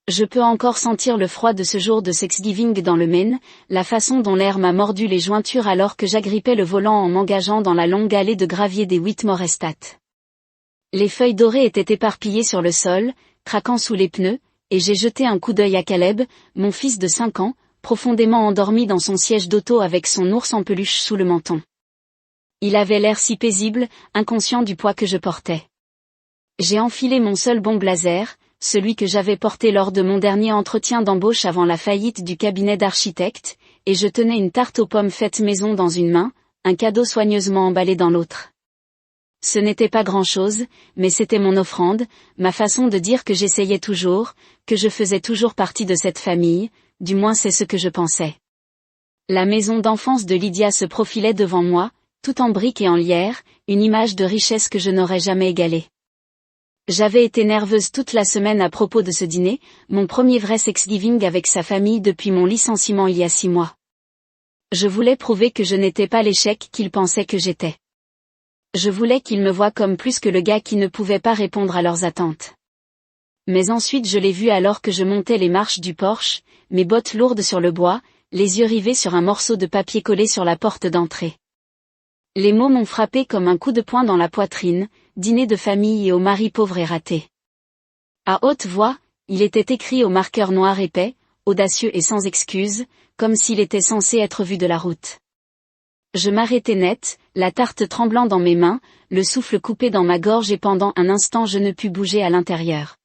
Je peux encore sentir le froid de ce jour de Thanksgiving dans le Maine, la façon dont l'air m'a mordu les jointures alors que j'agrippais le volant en m'engageant dans la longue allée de gravier des Whitmore Estate. Les feuilles dorées étaient éparpillées sur le sol, craquant sous les pneus, et j'ai jeté un coup d'œil à Caleb, mon fils de 5 ans, profondément endormi dans son siège d'auto avec son ours en peluche sous le menton. Il avait l'air si paisible, inconscient du poids que je portais. J'ai enfilé mon seul bon blazer, celui que j'avais porté lors de mon dernier entretien d'embauche avant la faillite du cabinet d'architecte, et je tenais une tarte aux pommes faite maison dans une main, un cadeau soigneusement emballé dans l'autre. Ce n'était pas grand-chose, mais c'était mon offrande, ma façon de dire que j'essayais toujours, que je faisais toujours partie de cette famille, du moins c'est ce que je pensais. La maison d'enfance de Lydia se profilait devant moi, tout en briques et en lierre, une image de richesse que je n'aurais jamais égalée. J'avais été nerveuse toute la semaine à propos de ce dîner, mon premier vrai Thanksgiving avec sa famille depuis mon licenciement il y a 6 mois. Je voulais prouver que je n'étais pas l'échec qu'il pensait que j'étais. Je voulais qu'ils me voient comme plus que le gars qui ne pouvait pas répondre à leurs attentes. Mais ensuite je l'ai vu alors que je montais les marches du porche, mes bottes lourdes sur le bois, les yeux rivés sur un morceau de papier collé sur la porte d'entrée. Les mots m'ont frappé comme un coup de poing dans la poitrine, dîner de famille et au mari pauvre et raté. À haute voix, il était écrit au marqueur noir épais, audacieux et sans excuse, comme s'il était censé être vu de la route. Je m'arrêtai net, la tarte tremblant dans mes mains, le souffle coupé dans ma gorge et pendant un instant je ne pus bouger à l'intérieur.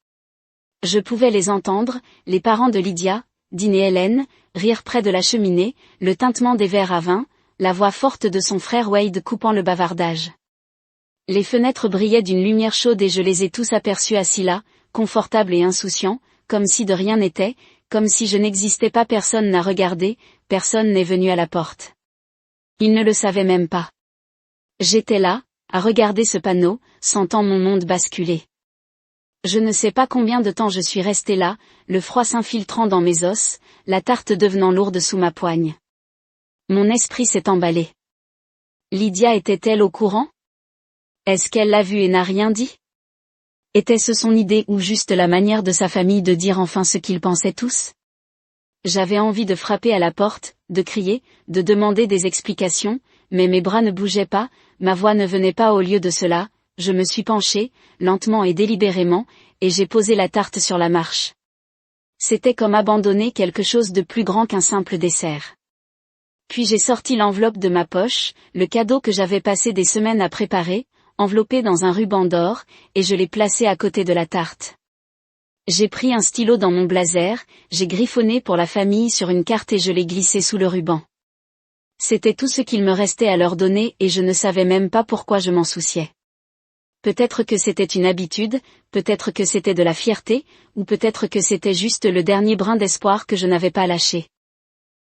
Je pouvais les entendre, les parents de Lydia, Dean et Hélène, rire près de la cheminée, le tintement des verres à vin, la voix forte de son frère Wade coupant le bavardage. Les fenêtres brillaient d'une lumière chaude et je les ai tous aperçus assis là, confortables et insouciants, comme si de rien n'était, comme si je n'existais pas. Personne n'a regardé, personne n'est venu à la porte. Ils ne le savaient même pas. J'étais là, à regarder ce panneau, sentant mon monde basculer. Je ne sais pas combien de temps je suis resté là, le froid s'infiltrant dans mes os, la tarte devenant lourde sous ma poigne. Mon esprit s'est emballé. Lydia était-elle au courant? Est-ce qu'elle l'a vu et n'a rien dit? Était-ce son idée ou juste la manière de sa famille de dire enfin ce qu'ils pensaient tous? J'avais envie de frapper à la porte, de crier, de demander des explications, mais mes bras ne bougeaient pas, ma voix ne venait pas au lieu de cela, je me suis penchée, lentement et délibérément, et j'ai posé la tarte sur la marche. C'était comme abandonner quelque chose de plus grand qu'un simple dessert. Puis j'ai sorti l'enveloppe de ma poche, le cadeau que j'avais passé des semaines à préparer, enveloppé dans un ruban d'or, et je l'ai placé à côté de la tarte. J'ai pris un stylo dans mon blazer, j'ai griffonné pour la famille sur une carte et je l'ai glissé sous le ruban. C'était tout ce qu'il me restait à leur donner et je ne savais même pas pourquoi je m'en souciais. Peut-être que c'était une habitude, peut-être que c'était de la fierté, ou peut-être que c'était juste le dernier brin d'espoir que je n'avais pas lâché.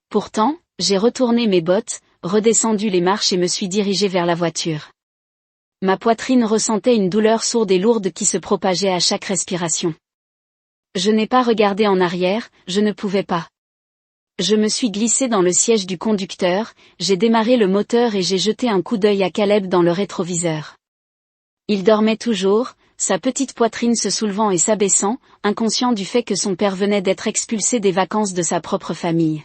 Pourtant, j'ai retourné mes bottes, redescendu les marches et me suis dirigé vers la voiture. Ma poitrine ressentait une douleur sourde et lourde qui se propageait à chaque respiration. Je n'ai pas regardé en arrière, je ne pouvais pas. Je me suis glissé dans le siège du conducteur, j'ai démarré le moteur et j'ai jeté un coup d'œil à Caleb dans le rétroviseur. Il dormait toujours, sa petite poitrine se soulevant et s'abaissant, inconscient du fait que son père venait d'être expulsé des vacances de sa propre famille.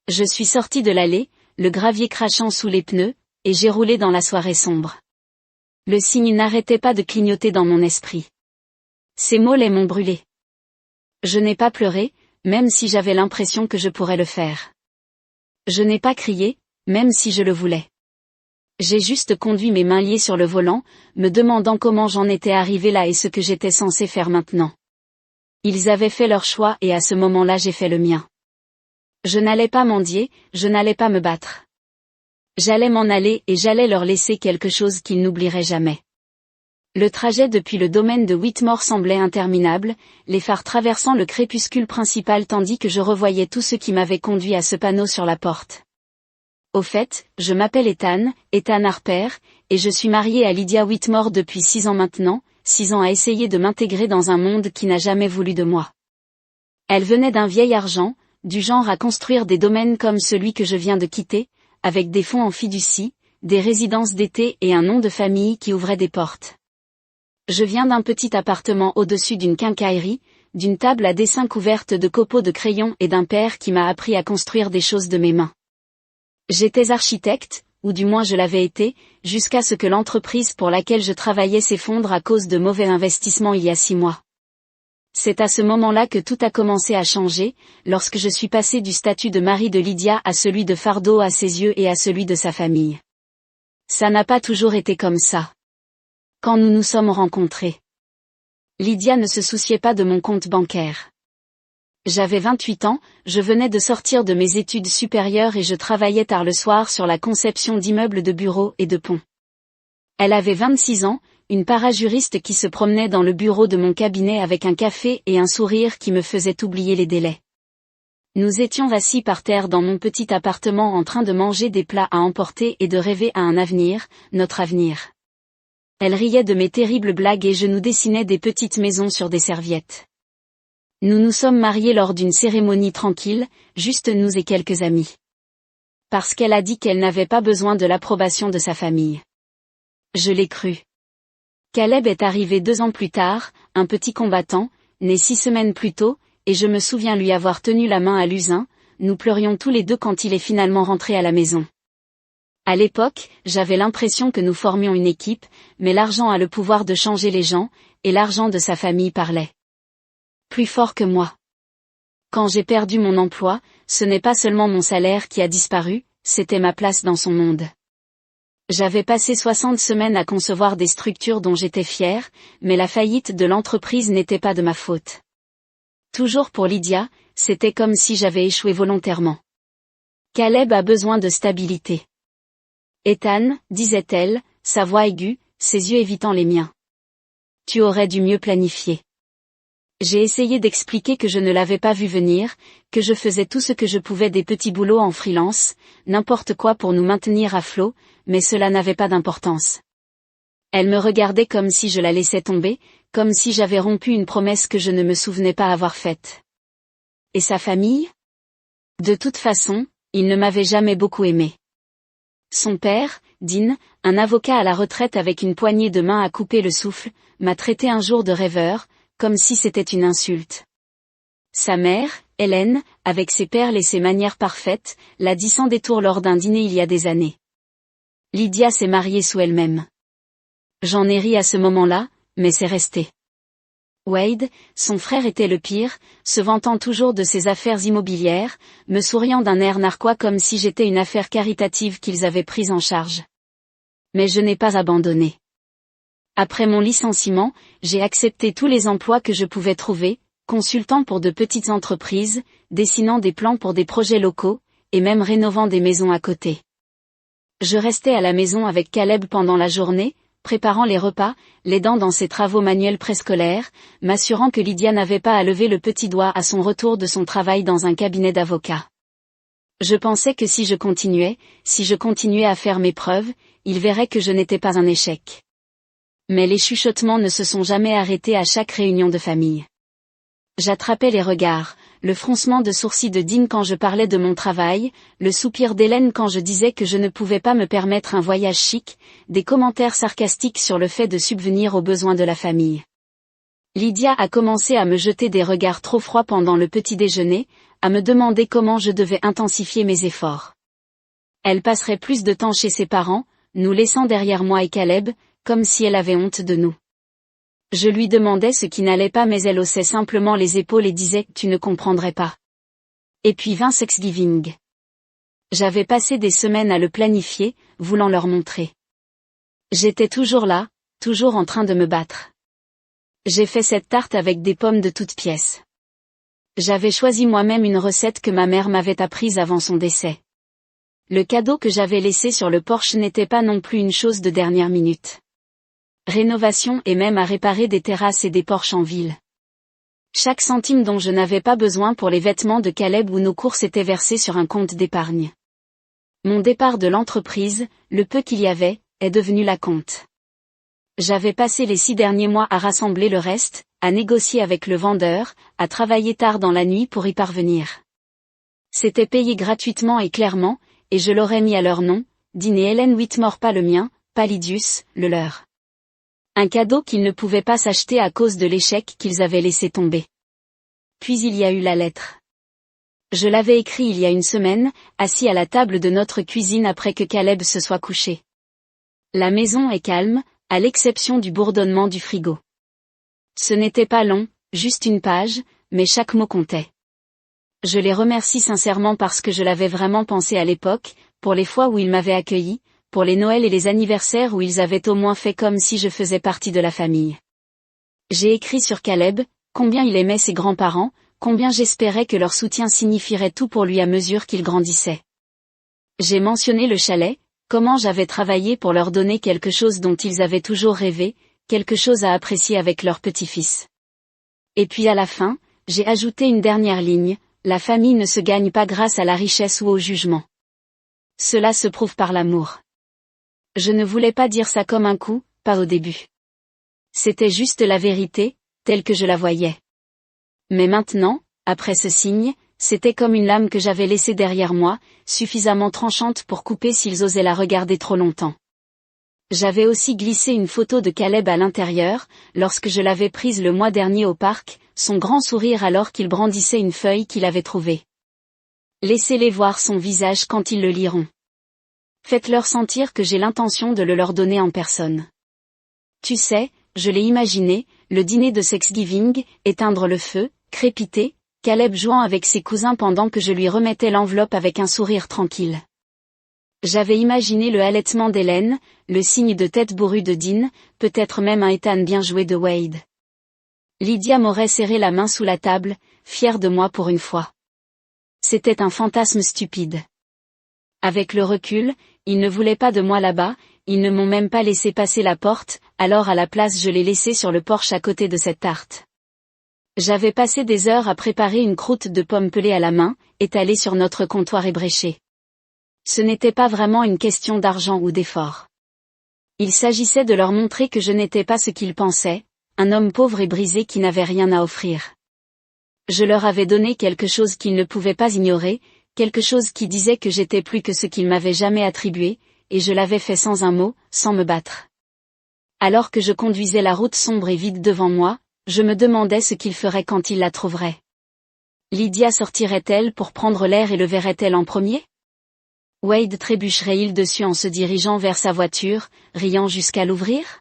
Je suis sorti de l'allée, le gravier crachant sous les pneus, et j'ai roulé dans la soirée sombre. Le signe n'arrêtait pas de clignoter dans mon esprit. Ces mollets m'ont brûlé. Je n'ai pas pleuré, même si j'avais l'impression que je pourrais le faire. Je n'ai pas crié, même si je le voulais. J'ai juste conduit mes mains liées sur le volant, me demandant comment j'en étais arrivé là et ce que j'étais censé faire maintenant. Ils avaient fait leur choix et à ce moment-là j'ai fait le mien. Je n'allais pas mendier, je n'allais pas me battre. J'allais m'en aller et j'allais leur laisser quelque chose qu'ils n'oublieraient jamais. Le trajet depuis le domaine de Whitmore semblait interminable, les phares traversant le crépuscule principal tandis que je revoyais tout ce qui m'avait conduit à ce panneau sur la porte. Au fait, je m'appelle Ethan Harper, et je suis marié à Lydia Whitmore depuis 6 ans maintenant, 6 ans à essayer de m'intégrer dans un monde qui n'a jamais voulu de moi. Elle venait d'un vieil argent, du genre à construire des domaines comme celui que je viens de quitter, avec des fonds en fiducie, des résidences d'été et un nom de famille qui ouvrait des portes. Je viens d'un petit appartement au-dessus d'une quincaillerie, d'une table à dessin couverte de copeaux de crayons et d'un père qui m'a appris à construire des choses de mes mains. J'étais architecte, ou du moins je l'avais été, jusqu'à ce que l'entreprise pour laquelle je travaillais s'effondre à cause de mauvais investissements il y a 6 mois. C'est à ce moment-là que tout a commencé à changer, lorsque je suis passé du statut de mari de Lydia à celui de fardeau à ses yeux et à celui de sa famille. Ça n'a pas toujours été comme ça. Quand nous nous sommes rencontrés, Lydia ne se souciait pas de mon compte bancaire. J'avais 28 ans, je venais de sortir de mes études supérieures et je travaillais tard le soir sur la conception d'immeubles de bureaux et de ponts. Elle avait 26 ans, une parajuriste qui se promenait dans le bureau de mon cabinet avec un café et un sourire qui me faisait oublier les délais. Nous étions assis par terre dans mon petit appartement en train de manger des plats à emporter et de rêver à un avenir, notre avenir. Elle riait de mes terribles blagues et je nous dessinais des petites maisons sur des serviettes. Nous nous sommes mariés lors d'une cérémonie tranquille, juste nous et quelques amis. Parce qu'elle a dit qu'elle n'avait pas besoin de l'approbation de sa famille. Je l'ai cru. Caleb est arrivé 2 ans plus tard, un petit combattant, né 6 semaines plus tôt, et je me souviens lui avoir tenu la main à l'usin, nous pleurions tous les deux quand il est finalement rentré à la maison. À l'époque, j'avais l'impression que nous formions une équipe, mais l'argent a le pouvoir de changer les gens, et l'argent de sa famille parlait plus fort que moi. Quand j'ai perdu mon emploi, ce n'est pas seulement mon salaire qui a disparu, c'était ma place dans son monde. J'avais passé 60 semaines à concevoir des structures dont j'étais fière, mais la faillite de l'entreprise n'était pas de ma faute. Toujours pour Lydia, c'était comme si j'avais échoué volontairement. Caleb a besoin de stabilité. Ethan, disait-elle, sa voix aiguë, ses yeux évitant les miens. Tu aurais dû mieux planifier. J'ai essayé d'expliquer que je ne l'avais pas vu venir, que je faisais tout ce que je pouvais des petits boulots en freelance, n'importe quoi pour nous maintenir à flot, mais cela n'avait pas d'importance. Elle me regardait comme si je la laissais tomber, comme si j'avais rompu une promesse que je ne me souvenais pas avoir faite. Et sa famille ? De toute façon, il ne m'avait jamais beaucoup aimé. Son père, Dean, un avocat à la retraite avec une poignée de main à couper le souffle, m'a traité un jour de rêveur, comme si c'était une insulte. Sa mère, Hélène, avec ses perles et ses manières parfaites, l'a dit sans détour lors d'un dîner il y a des années. Lydia s'est mariée sous elle-même. J'en ai ri à ce moment-là, mais c'est resté. Wade, son frère était le pire, se vantant toujours de ses affaires immobilières, me souriant d'un air narquois comme si j'étais une affaire caritative qu'ils avaient prise en charge. Mais je n'ai pas abandonné. Après mon licenciement, j'ai accepté tous les emplois que je pouvais trouver, consultant pour de petites entreprises, dessinant des plans pour des projets locaux, et même rénovant des maisons à côté. Je restais à la maison avec Caleb pendant la journée, préparant les repas, l'aidant dans ses travaux manuels préscolaires, m'assurant que Lydia n'avait pas à lever le petit doigt à son retour de son travail dans un cabinet d'avocat. Je pensais que si je continuais à faire mes preuves, il verrait que je n'étais pas un échec. Mais les chuchotements ne se sont jamais arrêtés à chaque réunion de famille. J'attrapais les regards, le froncement de sourcils de Dean quand je parlais de mon travail, le soupir d'Hélène quand je disais que je ne pouvais pas me permettre un voyage chic, des commentaires sarcastiques sur le fait de subvenir aux besoins de la famille. Lydia a commencé à me jeter des regards trop froids pendant le petit déjeuner, à me demander comment je devais intensifier mes efforts. Elle passerait plus de temps chez ses parents, nous laissant derrière moi et Caleb, comme si elle avait honte de nous. Je lui demandais ce qui n'allait pas mais elle haussait simplement les épaules et disait « Tu ne comprendrais pas ». Et puis vint Thanksgiving. J'avais passé des semaines à le planifier, voulant leur montrer. J'étais toujours là, toujours en train de me battre. J'ai fait cette tarte avec des pommes de toutes pièces. J'avais choisi moi-même une recette que ma mère m'avait apprise avant son décès. Le cadeau que j'avais laissé sur le porche n'était pas non plus une chose de dernière minute. Rénovation et même à réparer des terrasses et des porches en ville. Chaque centime dont je n'avais pas besoin pour les vêtements de Caleb ou nos courses était versé sur un compte d'épargne. Mon départ de l'entreprise, le peu qu'il y avait, est devenu la compte. J'avais passé les 6 derniers mois à rassembler le reste, à négocier avec le vendeur, à travailler tard dans la nuit pour y parvenir. C'était payé gratuitement et clairement, et je l'aurais mis à leur nom, Dean et Hélène Whitmore, pas le mien, pas Lydius, le leur. Un cadeau qu'ils ne pouvaient pas s'acheter à cause de l'échec qu'ils avaient laissé tomber. Puis il y a eu la lettre. Je l'avais écrit il y a une semaine, assis à la table de notre cuisine après que Caleb se soit couché. La maison est calme, à l'exception du bourdonnement du frigo. Ce n'était pas long, juste une page, mais chaque mot comptait. Je les remercie sincèrement parce que je l'avais vraiment pensé à l'époque, pour les fois où ils m'avaient accueilli, pour les Noëls et les anniversaires où ils avaient au moins fait comme si je faisais partie de la famille. J'ai écrit sur Caleb, combien il aimait ses grands-parents, combien j'espérais que leur soutien signifierait tout pour lui à mesure qu'il grandissait. J'ai mentionné le chalet, comment j'avais travaillé pour leur donner quelque chose dont ils avaient toujours rêvé, quelque chose à apprécier avec leur petit-fils. Et puis à la fin, j'ai ajouté une dernière ligne, la famille ne se gagne pas grâce à la richesse ou au jugement. Cela se prouve par l'amour. Je ne voulais pas dire ça comme un coup, pas au début. C'était juste la vérité, telle que je la voyais. Mais maintenant, après ce signe, c'était comme une lame que j'avais laissée derrière moi, suffisamment tranchante pour couper s'ils osaient la regarder trop longtemps. J'avais aussi glissé une photo de Caleb à l'intérieur, lorsque je l'avais prise le mois dernier au parc, son grand sourire alors qu'il brandissait une feuille qu'il avait trouvée. Laissez-les voir son visage quand ils le liront. Faites-leur sentir que j'ai l'intention de le leur donner en personne. Tu sais, je l'ai imaginé, le dîner de Thanksgiving, éteindre le feu, crépiter, Caleb jouant avec ses cousins pendant que je lui remettais l'enveloppe avec un sourire tranquille. J'avais imaginé le halètement d'Hélène, le signe de tête bourrue de Dean, peut-être même un Ethan bien joué de Wade. Lydia m'aurait serré la main sous la table, fière de moi pour une fois. C'était un fantasme stupide. Avec le recul, ils ne voulaient pas de moi là-bas, ils ne m'ont même pas laissé passer la porte, alors à la place je l'ai laissé sur le porche à côté de cette tarte. J'avais passé des heures à préparer une croûte de pommes pelées à la main, étalée sur notre comptoir ébréché. Ce n'était pas vraiment une question d'argent ou d'effort. Il s'agissait de leur montrer que je n'étais pas ce qu'ils pensaient, un homme pauvre et brisé qui n'avait rien à offrir. Je leur avais donné quelque chose qu'ils ne pouvaient pas ignorer, quelque chose qui disait que j'étais plus que ce qu'ils m'avaient jamais attribué, et je l'avais fait sans un mot, sans me battre. Alors que je conduisais la route sombre et vide devant moi, je me demandais ce qu'ils feraient quand ils la trouveraient. Lydia sortirait-elle pour prendre l'air et le verrait-elle en premier? Wade trébucherait-il dessus en se dirigeant vers sa voiture, riant jusqu'à l'ouvrir?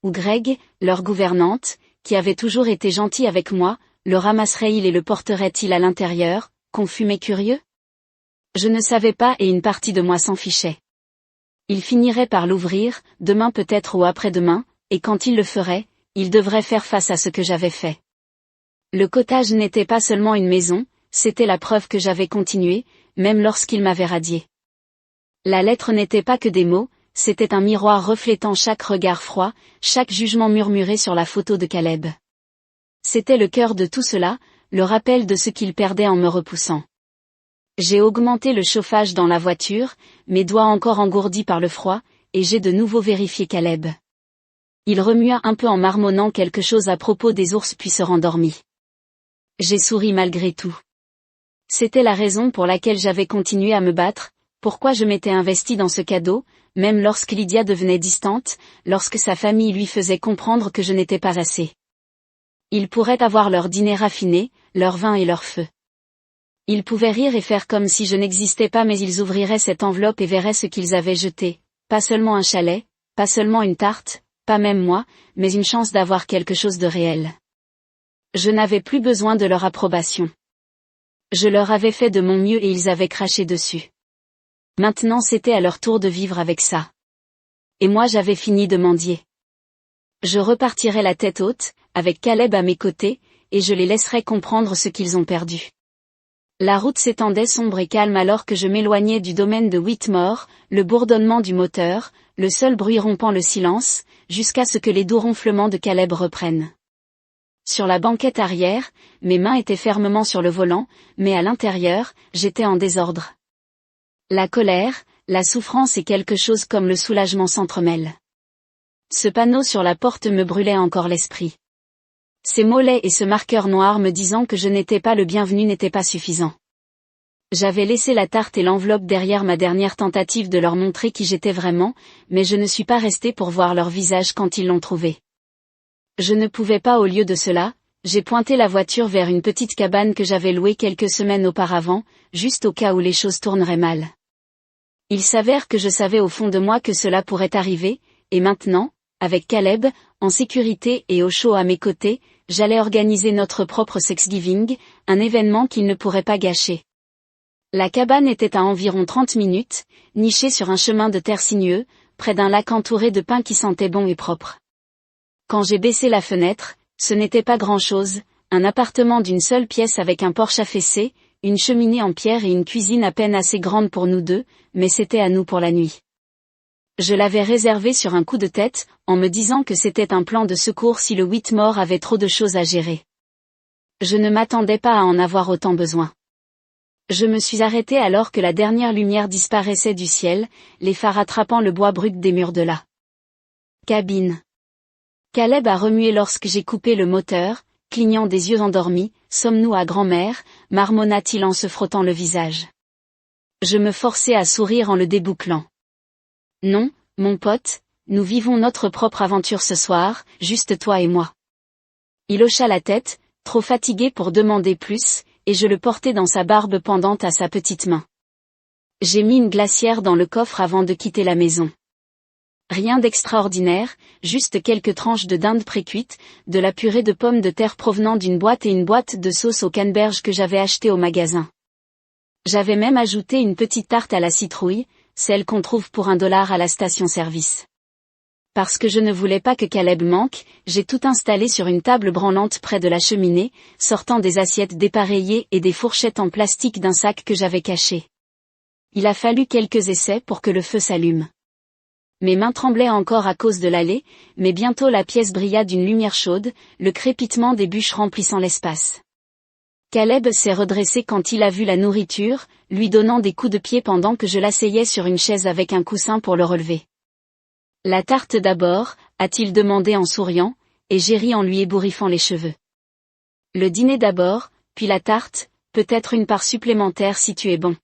Ou Greg, leur gouvernante, qui avait toujours été gentil avec moi, le ramasserait-il et le porterait-il à l'intérieur, confus mais curieux? Je ne savais pas et une partie de moi s'en fichait. Il finirait par l'ouvrir, demain peut-être ou après-demain, et quand il le ferait, il devrait faire face à ce que j'avais fait. Le cottage n'était pas seulement une maison, c'était la preuve que j'avais continué, même lorsqu'il m'avait radié. La lettre n'était pas que des mots, c'était un miroir reflétant chaque regard froid, chaque jugement murmuré sur la photo de Caleb. C'était le cœur de tout cela, le rappel de ce qu'il perdait en me repoussant. J'ai augmenté le chauffage dans la voiture, mes doigts encore engourdis par le froid, et j'ai de nouveau vérifié Caleb. Il remua un peu en marmonnant quelque chose à propos des ours puis se rendormit. J'ai souri malgré tout. C'était la raison pour laquelle j'avais continué à me battre, pourquoi je m'étais investi dans ce cadeau, même lorsque Lydia devenait distante, lorsque sa famille lui faisait comprendre que je n'étais pas assez. Ils pourraient avoir leur dîner raffiné, leur vin et leur feu. Ils pouvaient rire et faire comme si je n'existais pas mais ils ouvriraient cette enveloppe et verraient ce qu'ils avaient jeté, pas seulement un chalet, pas seulement une tarte, pas même moi, mais une chance d'avoir quelque chose de réel. Je n'avais plus besoin de leur approbation. Je leur avais fait de mon mieux et ils avaient craché dessus. Maintenant c'était à leur tour de vivre avec ça. Et moi j'avais fini de mendier. Je repartirais la tête haute, avec Caleb à mes côtés, et je les laisserais comprendre ce qu'ils ont perdu. La route s'étendait sombre et calme alors que je m'éloignais du domaine de Whitmore, le bourdonnement du moteur, le seul bruit rompant le silence, jusqu'à ce que les doux ronflements de Caleb reprennent. Sur la banquette arrière, mes mains étaient fermement sur le volant, mais à l'intérieur, j'étais en désordre. La colère, la souffrance et quelque chose comme le soulagement s'entremêlent. Ce panneau sur la porte me brûlait encore l'esprit. Ces mollets et ce marqueur noir me disant que je n'étais pas le bienvenu n'étaient pas suffisants. J'avais laissé la tarte et l'enveloppe derrière ma dernière tentative de leur montrer qui j'étais vraiment, mais je ne suis pas restée pour voir leur visage quand ils l'ont trouvé. Je ne pouvais pas au lieu de cela, j'ai pointé la voiture vers une petite cabane que j'avais louée quelques semaines auparavant, juste au cas où les choses tourneraient mal. Il s'avère que je savais au fond de moi que cela pourrait arriver, et maintenant, avec Caleb, en sécurité et au chaud à mes côtés, j'allais organiser notre propre Thanksgiving, un événement qu'il ne pourrait pas gâcher. La cabane était à environ 30 minutes, nichée sur un chemin de terre sinueux, près d'un lac entouré de pins qui sentaient bon et propre. Quand j'ai baissé la fenêtre, ce n'était pas grand-chose, un appartement d'une seule pièce avec un porche affaissé, une cheminée en pierre et une cuisine à peine assez grande pour nous deux, mais c'était à nous pour la nuit. Je l'avais réservé sur un coup de tête, en me disant que c'était un plan de secours si le Whitmore avait trop de choses à gérer. Je ne m'attendais pas à en avoir autant besoin. Je me suis arrêté alors que la dernière lumière disparaissait du ciel, les phares attrapant le bois brut des murs de la cabine. Caleb a remué lorsque j'ai coupé le moteur, clignant des yeux endormis. Sommes-nous à grand-mère, marmonna-t-il en se frottant le visage. Je me forçai à sourire en le débouclant. Non, mon pote, nous vivons notre propre aventure ce soir, juste toi et moi. Il hocha la tête, trop fatigué pour demander plus, et je le portai dans sa barbe pendante à sa petite main. J'ai mis une glacière dans le coffre avant de quitter la maison. Rien d'extraordinaire, juste quelques tranches de dinde précuite, de la purée de pommes de terre provenant d'une boîte et une boîte de sauce au canneberge que j'avais achetée au magasin. J'avais même ajouté une petite tarte à la citrouille, celle qu'on trouve pour $1 à la station-service. Parce que je ne voulais pas que Caleb manque, j'ai tout installé sur une table branlante près de la cheminée, sortant des assiettes dépareillées et des fourchettes en plastique d'un sac que j'avais caché. Il a fallu quelques essais pour que le feu s'allume. Mes mains tremblaient encore à cause de l'allée, mais bientôt la pièce brilla d'une lumière chaude, le crépitement des bûches remplissant l'espace. Caleb s'est redressé quand il a vu la nourriture, lui donnant des coups de pied pendant que je l'asseyais sur une chaise avec un coussin pour le relever. La tarte d'abord, a-t-il demandé en souriant, et j'ai ri en lui ébouriffant les cheveux. Le dîner d'abord, puis la tarte, peut-être une part supplémentaire si tu es bon.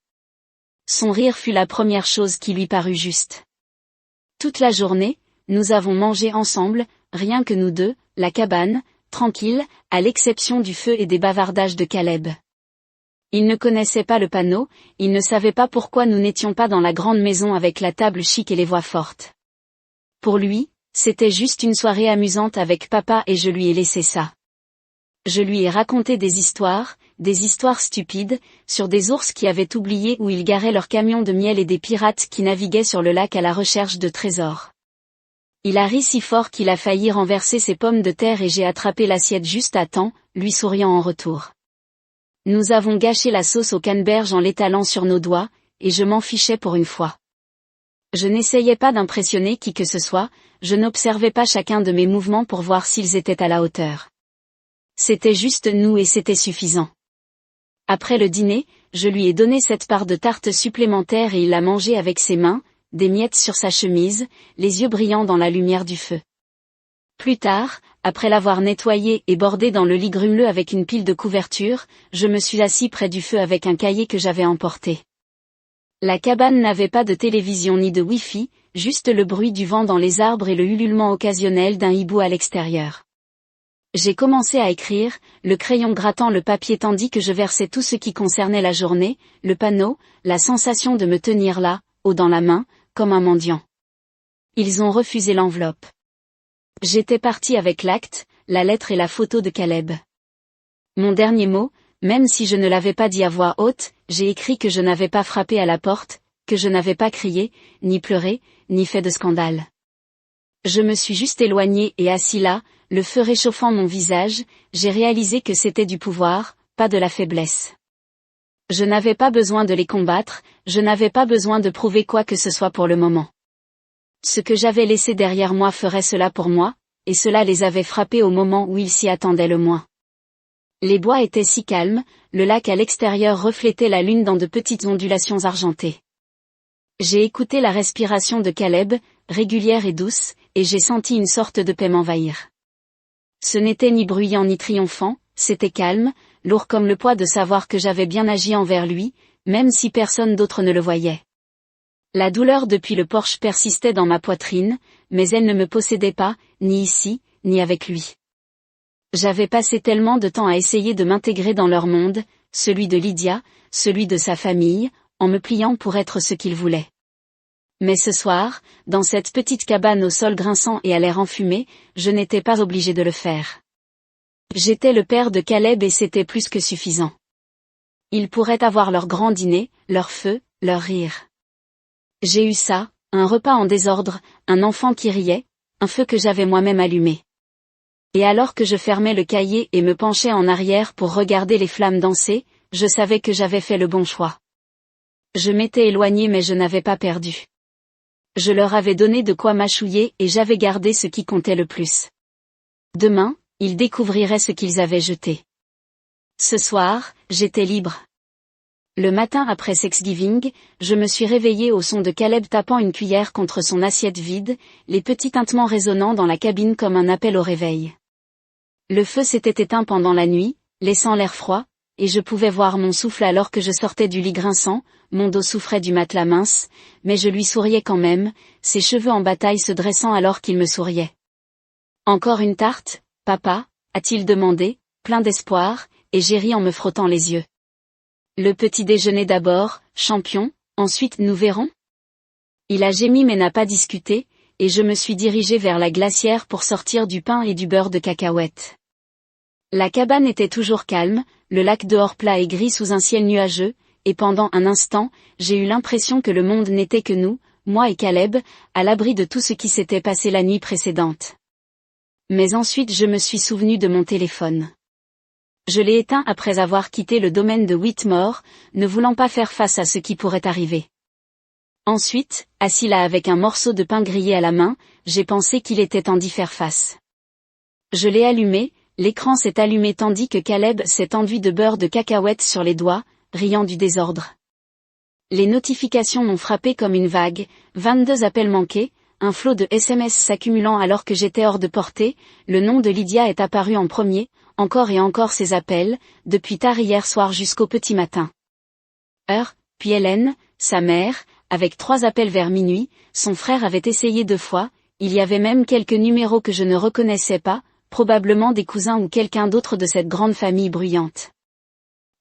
Son rire fut la première chose qui lui parut juste. Toute la journée, nous avons mangé ensemble, rien que nous deux, la cabane, tranquille, à l'exception du feu et des bavardages de Caleb. Il ne connaissait pas le panneau, il ne savait pas pourquoi nous n'étions pas dans la grande maison avec la table chic et les voix fortes. Pour lui, c'était juste une soirée amusante avec papa et je lui ai laissé ça. Je lui ai raconté des histoires stupides, sur des ours qui avaient oublié où ils garaient leurs camions de miel et des pirates qui naviguaient sur le lac à la recherche de trésors. Il a ri si fort qu'il a failli renverser ses pommes de terre et j'ai attrapé l'assiette juste à temps, lui souriant en retour. Nous avons gâché la sauce au canneberge en l'étalant sur nos doigts, et je m'en fichais pour une fois. Je n'essayais pas d'impressionner qui que ce soit, je n'observais pas chacun de mes mouvements pour voir s'ils étaient à la hauteur. C'était juste nous et c'était suffisant. Après le dîner, je lui ai donné cette part de tarte supplémentaire et il l'a mangée avec ses mains, des miettes sur sa chemise, les yeux brillants dans la lumière du feu. Plus tard, après l'avoir nettoyé et bordé dans le lit grumeleux avec une pile de couvertures, je me suis assis près du feu avec un cahier que j'avais emporté. La cabane n'avait pas de télévision ni de Wi-Fi, juste le bruit du vent dans les arbres et le ululement occasionnel d'un hibou à l'extérieur. J'ai commencé à écrire, le crayon grattant le papier tandis que je versais tout ce qui concernait la journée, le panneau, la sensation de me tenir là, haut dans la main, comme un mendiant. Ils ont refusé l'enveloppe. J'étais parti avec l'acte, la lettre et la photo de Caleb. Mon dernier mot, même si je ne l'avais pas dit à voix haute, j'ai écrit que je n'avais pas frappé à la porte, que je n'avais pas crié, ni pleuré, ni fait de scandale. Je me suis juste éloigné et assis là, le feu réchauffant mon visage, j'ai réalisé que c'était du pouvoir, pas de la faiblesse. Je n'avais pas besoin de les combattre, je n'avais pas besoin de prouver quoi que ce soit pour le moment. Ce que j'avais laissé derrière moi ferait cela pour moi, et cela les avait frappés au moment où ils s'y attendaient le moins. Les bois étaient si calmes, le lac à l'extérieur reflétait la lune dans de petites ondulations argentées. J'ai écouté la respiration de Caleb, régulière et douce, et j'ai senti une sorte de paix m'envahir. Ce n'était ni bruyant ni triomphant, c'était calme, lourd comme le poids de savoir que j'avais bien agi envers lui, même si personne d'autre ne le voyait. La douleur depuis le porche persistait dans ma poitrine, mais elle ne me possédait pas, ni ici, ni avec lui. J'avais passé tellement de temps à essayer de m'intégrer dans leur monde, celui de Lydia, celui de sa famille, en me pliant pour être ce qu'ils voulaient. Mais ce soir, dans cette petite cabane au sol grinçant et à l'air enfumé, je n'étais pas obligé de le faire. J'étais le père de Caleb et c'était plus que suffisant. Ils pourraient avoir leur grand dîner, leur feu, leur rire. J'ai eu ça, un repas en désordre, un enfant qui riait, un feu que j'avais moi-même allumé. Et alors que je fermais le cahier et me penchais en arrière pour regarder les flammes danser, je savais que j'avais fait le bon choix. Je m'étais éloigné mais je n'avais pas perdu. Je leur avais donné de quoi mâchouiller et j'avais gardé ce qui comptait le plus. Demain, ils découvriraient ce qu'ils avaient jeté. Ce soir, j'étais libre. Le matin après Thanksgiving, je me suis réveillé au son de Caleb tapant une cuillère contre son assiette vide, les petits tintements résonnant dans la cabine comme un appel au réveil. Le feu s'était éteint pendant la nuit, laissant l'air froid, et je pouvais voir mon souffle alors que je sortais du lit grinçant, mon dos souffrait du matelas mince, mais je lui souriais quand même, ses cheveux en bataille se dressant alors qu'il me souriait. « Encore une tarte, papa ?» a-t-il demandé, plein d'espoir, et j'ai ri en me frottant les yeux. « Le petit déjeuner d'abord, champion, ensuite nous verrons ?» Il a gémi mais n'a pas discuté, et je me suis dirigé vers la glacière pour sortir du pain et du beurre de cacahuète. La cabane était toujours calme, le lac dehors plat et gris sous un ciel nuageux, et pendant un instant, j'ai eu l'impression que le monde n'était que nous, moi et Caleb, à l'abri de tout ce qui s'était passé la nuit précédente. Mais ensuite je me suis souvenu de mon téléphone. Je l'ai éteint après avoir quitté le domaine de Whitmore, ne voulant pas faire face à ce qui pourrait arriver. Ensuite, assis là avec un morceau de pain grillé à la main, j'ai pensé qu'il était temps d'y faire face. Je l'ai allumé, l'écran s'est allumé tandis que Caleb s'est enduit de beurre de cacahuète sur les doigts, riant du désordre. Les notifications m'ont frappé comme une vague, 22 appels manqués, un flot de SMS s'accumulant alors que j'étais hors de portée, le nom de Lydia est apparu en premier, encore et encore ses appels, depuis tard hier soir jusqu'au petit matin. Puis Hélène, sa mère, avec 3 appels vers minuit, son frère avait essayé 2 fois, il y avait même quelques numéros que je ne reconnaissais pas, probablement des cousins ou quelqu'un d'autre de cette grande famille bruyante.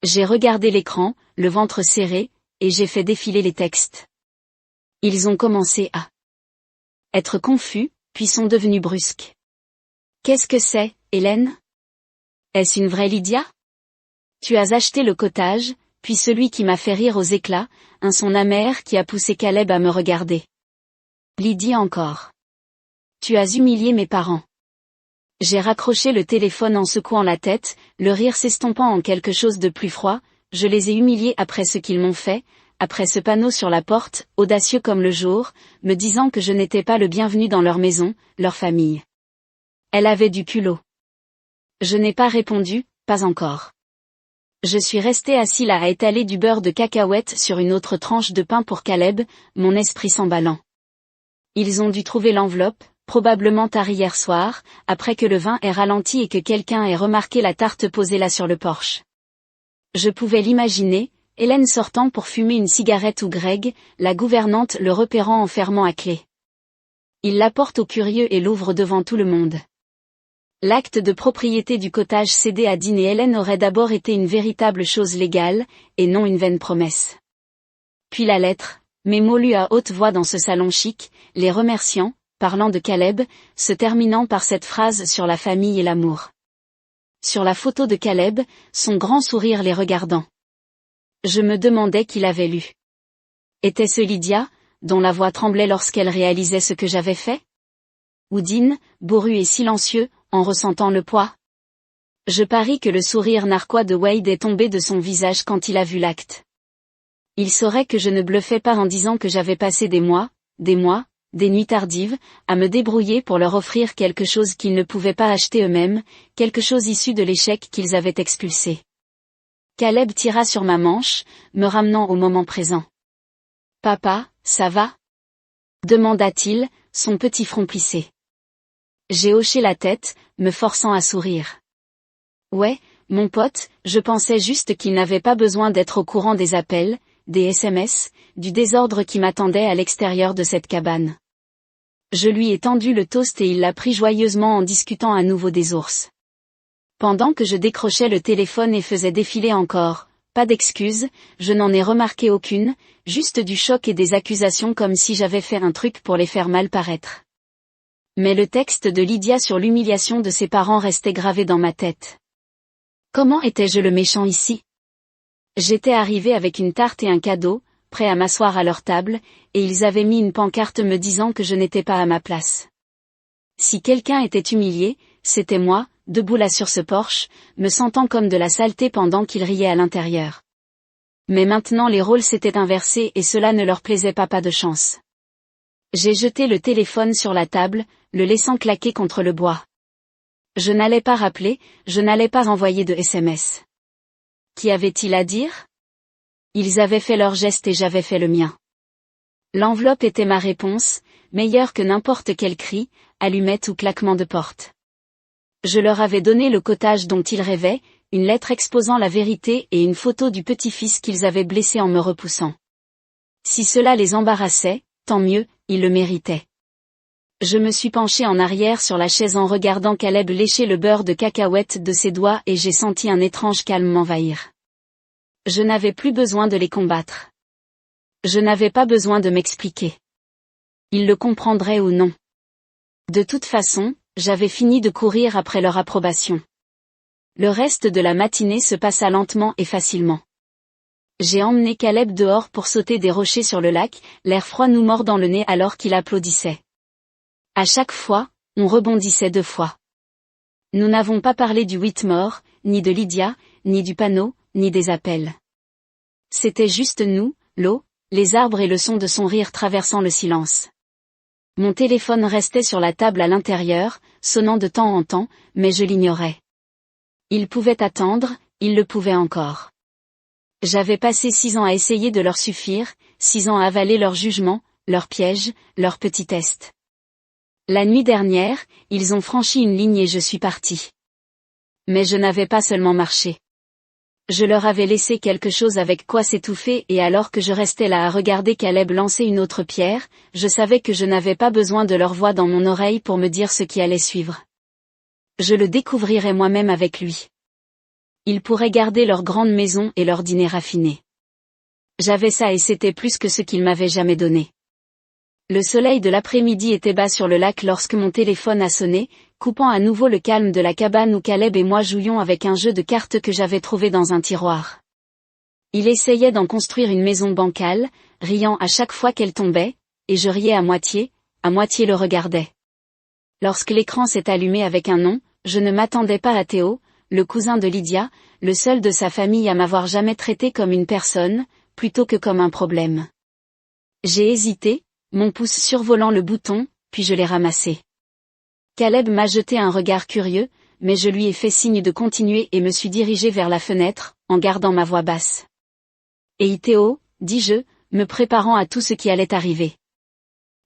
J'ai regardé l'écran, le ventre serré, et j'ai fait défiler les textes. Ils ont commencé à être confus, puis sont devenus brusques. Qu'est-ce que c'est, Hélène? Est-ce une vraie Lydia? Tu as acheté le cottage, puis celui qui m'a fait rire aux éclats, un son amer qui a poussé Caleb à me regarder. Lydie encore. Tu as humilié mes parents. J'ai raccroché le téléphone en secouant la tête, le rire s'estompant en quelque chose de plus froid, je les ai humiliés après ce qu'ils m'ont fait, après ce panneau sur la porte, audacieux comme le jour, me disant que je n'étais pas le bienvenu dans leur maison, leur famille. Elle avait du culot. Je n'ai pas répondu, pas encore. Je suis resté assis là à étaler du beurre de cacahuète sur une autre tranche de pain pour Caleb, mon esprit s'emballant. Ils ont dû trouver l'enveloppe, probablement tard hier soir, après que le vin ait ralenti et que quelqu'un ait remarqué la tarte posée là sur le porche. Je pouvais l'imaginer, Hélène sortant pour fumer une cigarette ou Greg, la gouvernante le repérant en fermant à clé. Il l'apporte au curieux et l'ouvre devant tout le monde. L'acte de propriété du cottage cédé à Dean et Hélène aurait d'abord été une véritable chose légale, et non une vaine promesse. Puis la lettre, mes mots lus à haute voix dans ce salon chic, les remerciant, parlant de Caleb, se terminant par cette phrase sur la famille et l'amour. Sur la photo de Caleb, son grand sourire les regardant. Je me demandais qui l'avait lu. Était-ce Lydia, dont la voix tremblait lorsqu'elle réalisait ce que j'avais fait? Ou Dean, bourru et silencieux, en ressentant le poids? Je parie que le sourire narquois de Wade est tombé de son visage quand il a vu l'acte. Il saurait que je ne bluffais pas en disant que j'avais passé des mois, des nuits tardives, à me débrouiller pour leur offrir quelque chose qu'ils ne pouvaient pas acheter eux-mêmes, quelque chose issu de l'échec qu'ils avaient expulsé. Caleb tira sur ma manche, me ramenant au moment présent. « Papa, ça va ?» demanda-t-il, son petit front plissé. J'ai hoché la tête, me forçant à sourire. « Ouais, mon pote, je pensais juste qu'il n'avait pas besoin d'être au courant des appels, des SMS, du désordre qui m'attendait à l'extérieur de cette cabane. » Je lui ai tendu le toast et il l'a pris joyeusement en discutant à nouveau des ours. Pendant que je décrochais le téléphone et faisais défiler encore, pas d'excuses, je n'en ai remarqué aucune, juste du choc et des accusations comme si j'avais fait un truc pour les faire mal paraître. Mais le texte de Lydia sur l'humiliation de ses parents restait gravé dans ma tête. Comment étais-je le méchant ici? J'étais arrivé avec une tarte et un cadeau, prêt à m'asseoir à leur table, et ils avaient mis une pancarte me disant que je n'étais pas à ma place. Si quelqu'un était humilié, c'était moi, debout là sur ce porche, me sentant comme de la saleté pendant qu'ils riaient à l'intérieur. Mais maintenant les rôles s'étaient inversés et cela ne leur plaisait pas de chance. J'ai jeté le téléphone sur la table, le laissant claquer contre le bois. Je n'allais pas rappeler, je n'allais pas envoyer de SMS. Qu'y avait-il à dire? Ils avaient fait leur geste et j'avais fait le mien. L'enveloppe était ma réponse, meilleure que n'importe quel cri, allumette ou claquement de porte. Je leur avais donné le cottage dont ils rêvaient, une lettre exposant la vérité et une photo du petit-fils qu'ils avaient blessé en me repoussant. Si cela les embarrassait, tant mieux, ils le méritaient. Je me suis penché en arrière sur la chaise en regardant Caleb lécher le beurre de cacahuète de ses doigts et j'ai senti un étrange calme m'envahir. Je n'avais plus besoin de les combattre. Je n'avais pas besoin de m'expliquer. Ils le comprendraient ou non. De toute façon, j'avais fini de courir après leur approbation. Le reste de la matinée se passa lentement et facilement. J'ai emmené Caleb dehors pour sauter des rochers sur le lac, l'air froid nous mordant le nez alors qu'il applaudissait. À chaque fois, on rebondissait 2 fois. Nous n'avons pas parlé du Whitmore, ni de Lydia, ni du panneau, ni des appels. C'était juste nous, l'eau, les arbres et le son de son rire traversant le silence. Mon téléphone restait sur la table à l'intérieur, sonnant de temps en temps, mais je l'ignorais. Il pouvait attendre, il le pouvait encore. J'avais passé 6 ans à essayer de leur suffire, 6 ans à avaler leur jugement, leurs pièges, leurs petits tests. La nuit dernière, ils ont franchi une ligne et je suis parti. Mais je n'avais pas seulement marché. Je leur avais laissé quelque chose avec quoi s'étouffer et alors que je restais là à regarder Caleb lancer une autre pierre, je savais que je n'avais pas besoin de leur voix dans mon oreille pour me dire ce qui allait suivre. Je le découvrirais moi-même avec lui. Ils pourraient garder leur grande maison et leur dîner raffiné. J'avais ça et c'était plus que ce qu'ils m'avaient jamais donné. Le soleil de l'après-midi était bas sur le lac lorsque mon téléphone a sonné, coupant à nouveau le calme de la cabane où Caleb et moi jouions avec un jeu de cartes que j'avais trouvé dans un tiroir. Il essayait d'en construire une maison bancale, riant à chaque fois qu'elle tombait, et je riais à moitié le regardais. Lorsque l'écran s'est allumé avec un nom, je ne m'attendais pas à Théo, le cousin de Lydia, le seul de sa famille à m'avoir jamais traité comme une personne, plutôt que comme un problème. J'ai hésité, mon pouce survolant le bouton, puis je l'ai ramassé. Caleb m'a jeté un regard curieux, mais je lui ai fait signe de continuer et me suis dirigé vers la fenêtre, en gardant ma voix basse. « Et Théo, dis-je, me préparant à tout ce qui allait arriver. »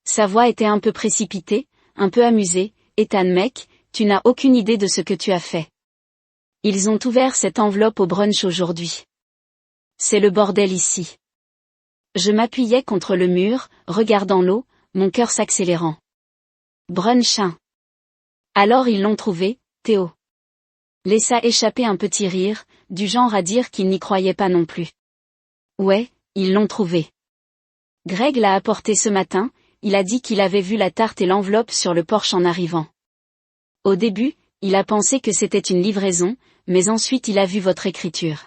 Sa voix était un peu précipitée, un peu amusée. « Ethan mec, tu n'as aucune idée de ce que tu as fait. Ils ont ouvert cette enveloppe au brunch aujourd'hui. C'est le bordel ici. » Je m'appuyais contre le mur, regardant l'eau, mon cœur s'accélérant. Brunch 1. Alors ils l'ont trouvé, Théo. Laissa échapper un petit rire, du genre à dire qu'il n'y croyait pas non plus. Ouais, ils l'ont trouvé. Greg l'a apporté ce matin, il a dit qu'il avait vu la tarte et l'enveloppe sur le porche en arrivant. Au début, il a pensé que c'était une livraison, mais ensuite il a vu votre écriture.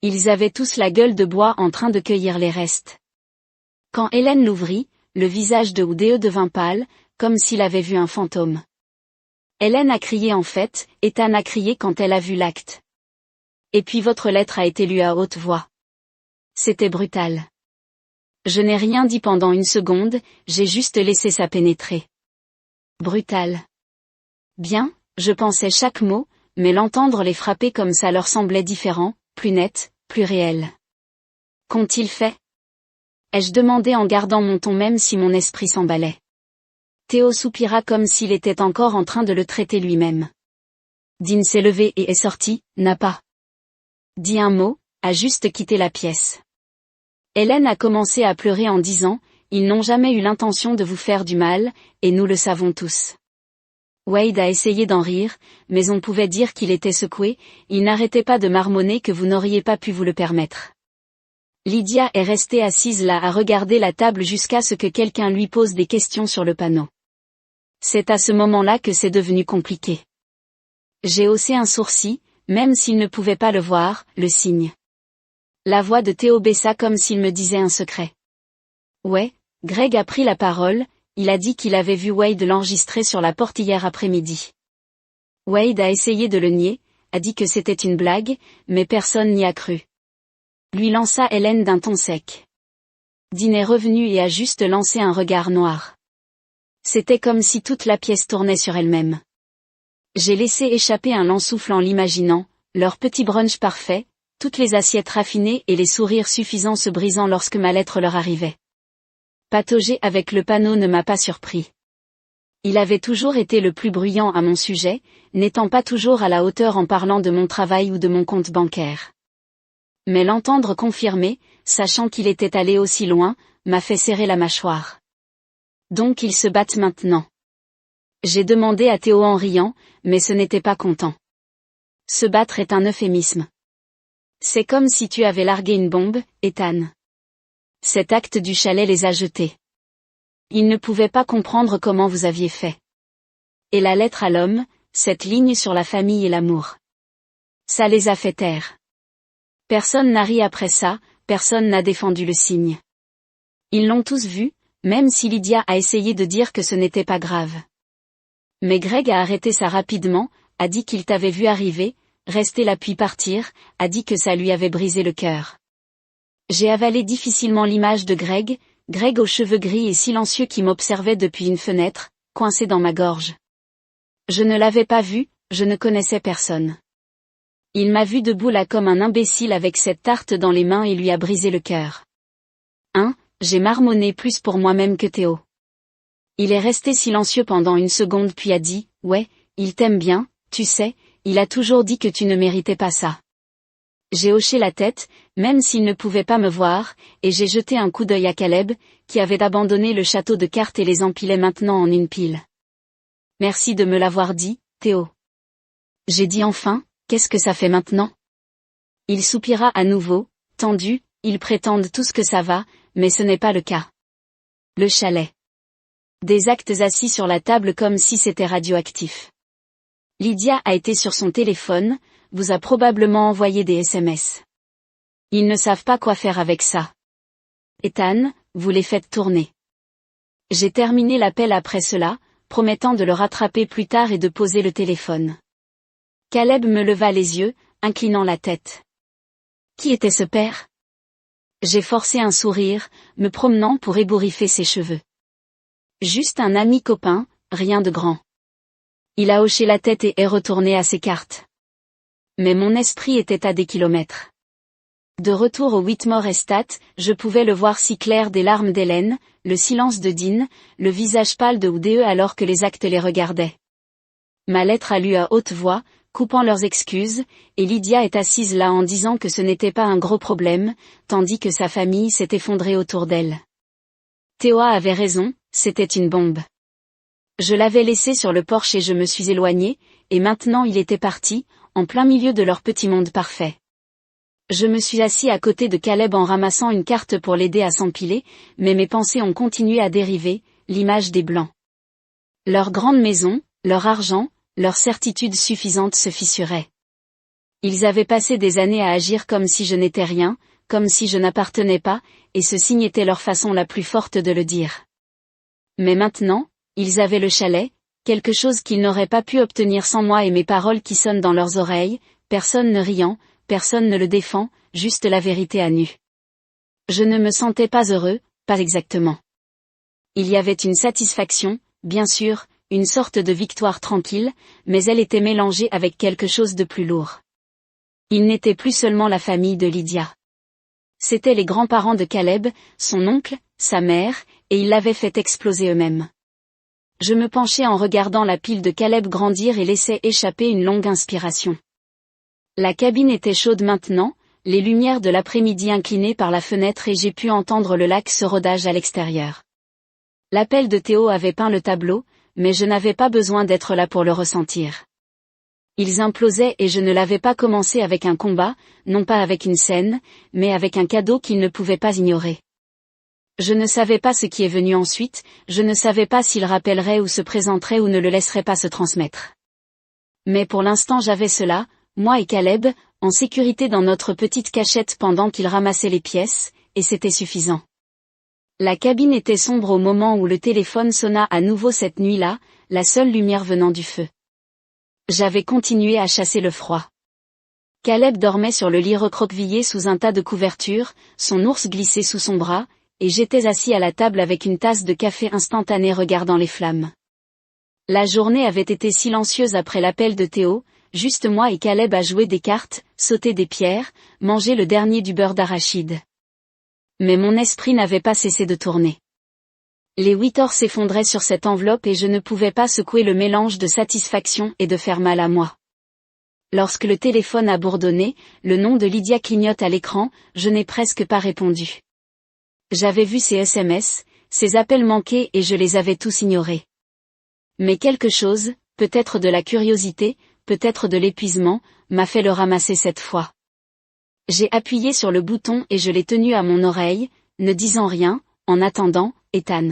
Ils avaient tous la gueule de bois en train de cueillir les restes. Quand Hélène l'ouvrit, le visage de Oudéo devint pâle, comme s'il avait vu un fantôme. Hélène a crié en fait, Ethan a crié quand elle a vu l'acte. Et puis votre lettre a été lue à haute voix. C'était brutal. Je n'ai rien dit pendant une seconde, j'ai juste laissé ça pénétrer. Brutal. Bien, je pensais chaque mot, mais l'entendre les frapper comme ça leur semblait différent, plus net, plus réel. Qu'ont-ils fait? Ai-je demandé en gardant mon ton même si mon esprit s'emballait. Théo soupira comme s'il était encore en train de le traiter lui-même. Dean s'est levé et est sorti, n'a pas dit un mot, a juste quitté la pièce. Hélène a commencé à pleurer en disant, ils n'ont jamais eu l'intention de vous faire du mal, et nous le savons tous. Wade a essayé d'en rire, mais on pouvait dire qu'il était secoué, il n'arrêtait pas de marmonner que vous n'auriez pas pu vous le permettre. Lydia est restée assise là à regarder la table jusqu'à ce que quelqu'un lui pose des questions sur le panneau. C'est à ce moment-là que c'est devenu compliqué. J'ai haussé un sourcil, même s'il ne pouvait pas le voir, le signe. La voix de Théo baissa comme s'il me disait un secret. Ouais, Greg a pris la parole, il a dit qu'il avait vu Wade l'enregistrer sur la porte hier après-midi. Wade a essayé de le nier, a dit que c'était une blague, mais personne n'y a cru. Lui lança Hélène d'un ton sec. Dean est revenu et a juste lancé un regard noir. C'était comme si toute la pièce tournait sur elle-même. J'ai laissé échapper un lent souffle en l'imaginant, leur petit brunch parfait, toutes les assiettes raffinées et les sourires suffisants se brisant lorsque ma lettre leur arrivait. Patauger avec le panneau ne m'a pas surpris. Il avait toujours été le plus bruyant à mon sujet, n'étant pas toujours à la hauteur en parlant de mon travail ou de mon compte bancaire. Mais l'entendre confirmer, sachant qu'il était allé aussi loin, m'a fait serrer la mâchoire. Donc ils se battent maintenant. J'ai demandé à Théo en riant, mais ce n'était pas content. Se battre est un euphémisme. C'est comme si tu avais largué une bombe, Ethan. Cet acte du chalet les a jetés. Ils ne pouvaient pas comprendre comment vous aviez fait. Et la lettre à l'homme, cette ligne sur la famille et l'amour. Ça les a fait taire. Personne n'a ri après ça, personne n'a défendu le signe. Ils l'ont tous vu, même si Lydia a essayé de dire que ce n'était pas grave. Mais Greg a arrêté ça rapidement, a dit qu'il t'avait vu arriver, rester là puis partir, a dit que ça lui avait brisé le cœur. J'ai avalé difficilement l'image de Greg aux cheveux gris et silencieux qui m'observait depuis une fenêtre, coincé dans ma gorge. Je ne l'avais pas vu, je ne connaissais personne. Il m'a vu debout là comme un imbécile avec cette tarte dans les mains et lui a brisé le cœur. J'ai marmonné plus pour moi-même que Théo. Il est resté silencieux pendant une seconde puis a dit, ouais, il t'aime bien, tu sais, il a toujours dit que tu ne méritais pas ça. J'ai hoché la tête, même s'il ne pouvait pas me voir, et j'ai jeté un coup d'œil à Caleb, qui avait abandonné le château de cartes et les empilait maintenant en une pile. Merci de me l'avoir dit, Théo. J'ai dit enfin, qu'est-ce que ça fait maintenant? Il soupira à nouveau, tendu, ils prétendent tous que ça va, mais ce n'est pas le cas. Le chalet. Des actes assis sur la table comme si c'était radioactif. Lydia a été sur son téléphone, vous a probablement envoyé des SMS. Ils ne savent pas quoi faire avec ça. Ethan, vous les faites tourner. J'ai terminé l'appel après cela, promettant de le rattraper plus tard et de poser le téléphone. Caleb me leva les yeux, inclinant la tête. Qui était ce père? J'ai forcé un sourire, me promenant pour ébouriffer ses cheveux. Juste un ami copain, rien de grand. Il a hoché la tête et est retourné à ses cartes. Mais mon esprit était à des kilomètres. De retour au Whitmore Estate, je pouvais le voir si clair des larmes d'Hélène, le silence de Dean, le visage pâle de Ude alors que les actes les regardaient. Ma lettre a lu à haute voix, coupant leurs excuses, et Lydia est assise là en disant que ce n'était pas un gros problème, tandis que sa famille s'est effondrée autour d'elle. Théo avait raison, c'était une bombe. Je l'avais laissé sur le porche et je me suis éloignée, et maintenant il était parti, en plein milieu de leur petit monde parfait. Je me suis assis à côté de Caleb en ramassant une carte pour l'aider à s'empiler, mais mes pensées ont continué à dériver, l'image des Blancs. Leur grande maison, leur argent, leur certitude suffisante se fissuraient. Ils avaient passé des années à agir comme si je n'étais rien, comme si je n'appartenais pas, et ce signe était leur façon la plus forte de le dire. Mais maintenant, ils avaient le chalet, quelque chose qu'ils n'auraient pas pu obtenir sans moi et mes paroles qui sonnent dans leurs oreilles, personne ne riant, personne ne le défend, juste la vérité à nu. Je ne me sentais pas heureux, pas exactement. Il y avait une satisfaction, bien sûr, une sorte de victoire tranquille, mais elle était mélangée avec quelque chose de plus lourd. Il n'était plus seulement la famille de Lydia. C'étaient les grands-parents de Caleb, son oncle, sa mère, et ils l'avaient fait exploser eux-mêmes. Je me penchais en regardant la pile de Caleb grandir et laissais échapper une longue inspiration. La cabine était chaude maintenant, les lumières de l'après-midi inclinées par la fenêtre et j'ai pu entendre le lac se rodage à l'extérieur. L'appel de Théo avait peint le tableau, mais je n'avais pas besoin d'être là pour le ressentir. Ils implosaient et je ne l'avais pas commencé avec un combat, non pas avec une scène, mais avec un cadeau qu'ils ne pouvaient pas ignorer. Je ne savais pas ce qui est venu ensuite, je ne savais pas s'il rappellerait ou se présenterait ou ne le laisserait pas se transmettre. Mais pour l'instant j'avais cela, moi et Caleb, en sécurité dans notre petite cachette pendant qu'il ramassait les pièces, et c'était suffisant. La cabine était sombre au moment où le téléphone sonna à nouveau cette nuit-là, la seule lumière venant du feu. J'avais continué à chasser le froid. Caleb dormait sur le lit recroquevillé sous un tas de couvertures, son ours glissait sous son bras, et j'étais assis à la table avec une tasse de café instantané regardant les flammes. La journée avait été silencieuse après l'appel de Théo, juste moi et Caleb à jouer des cartes, sauter des pierres, manger le dernier du beurre d'arachide. Mais mon esprit n'avait pas cessé de tourner. Les 8 heures s'effondraient sur cette enveloppe et je ne pouvais pas secouer le mélange de satisfaction et de faire mal à moi. Lorsque le téléphone a bourdonné, le nom de Lydia clignote à l'écran, je n'ai presque pas répondu. J'avais vu ses SMS, ses appels manqués et je les avais tous ignorés. Mais quelque chose, peut-être de la curiosité, peut-être de l'épuisement, m'a fait le ramasser cette fois. J'ai appuyé sur le bouton et je l'ai tenu à mon oreille, ne disant rien, en attendant, Ethan.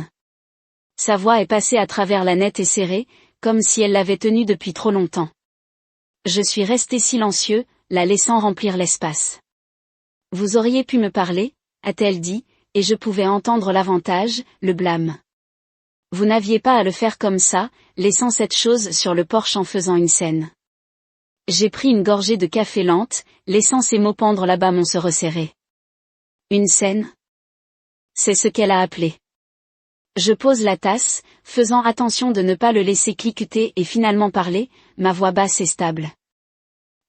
Sa voix est passée à travers la nette et serrée, comme si elle l'avait tenue depuis trop longtemps. Je suis resté silencieux, la laissant remplir l'espace. Vous auriez pu me parler, a-t-elle dit, et je pouvais entendre l'avantage, le blâme. Vous n'aviez pas à le faire comme ça, laissant cette chose sur le porche en faisant une scène. J'ai pris une gorgée de café lente, laissant ces mots pendre là-bas mon se resserrer. Une scène? C'est ce qu'elle a appelé. Je pose la tasse, faisant attention de ne pas le laisser cliqueter et finalement parler, ma voix basse et stable.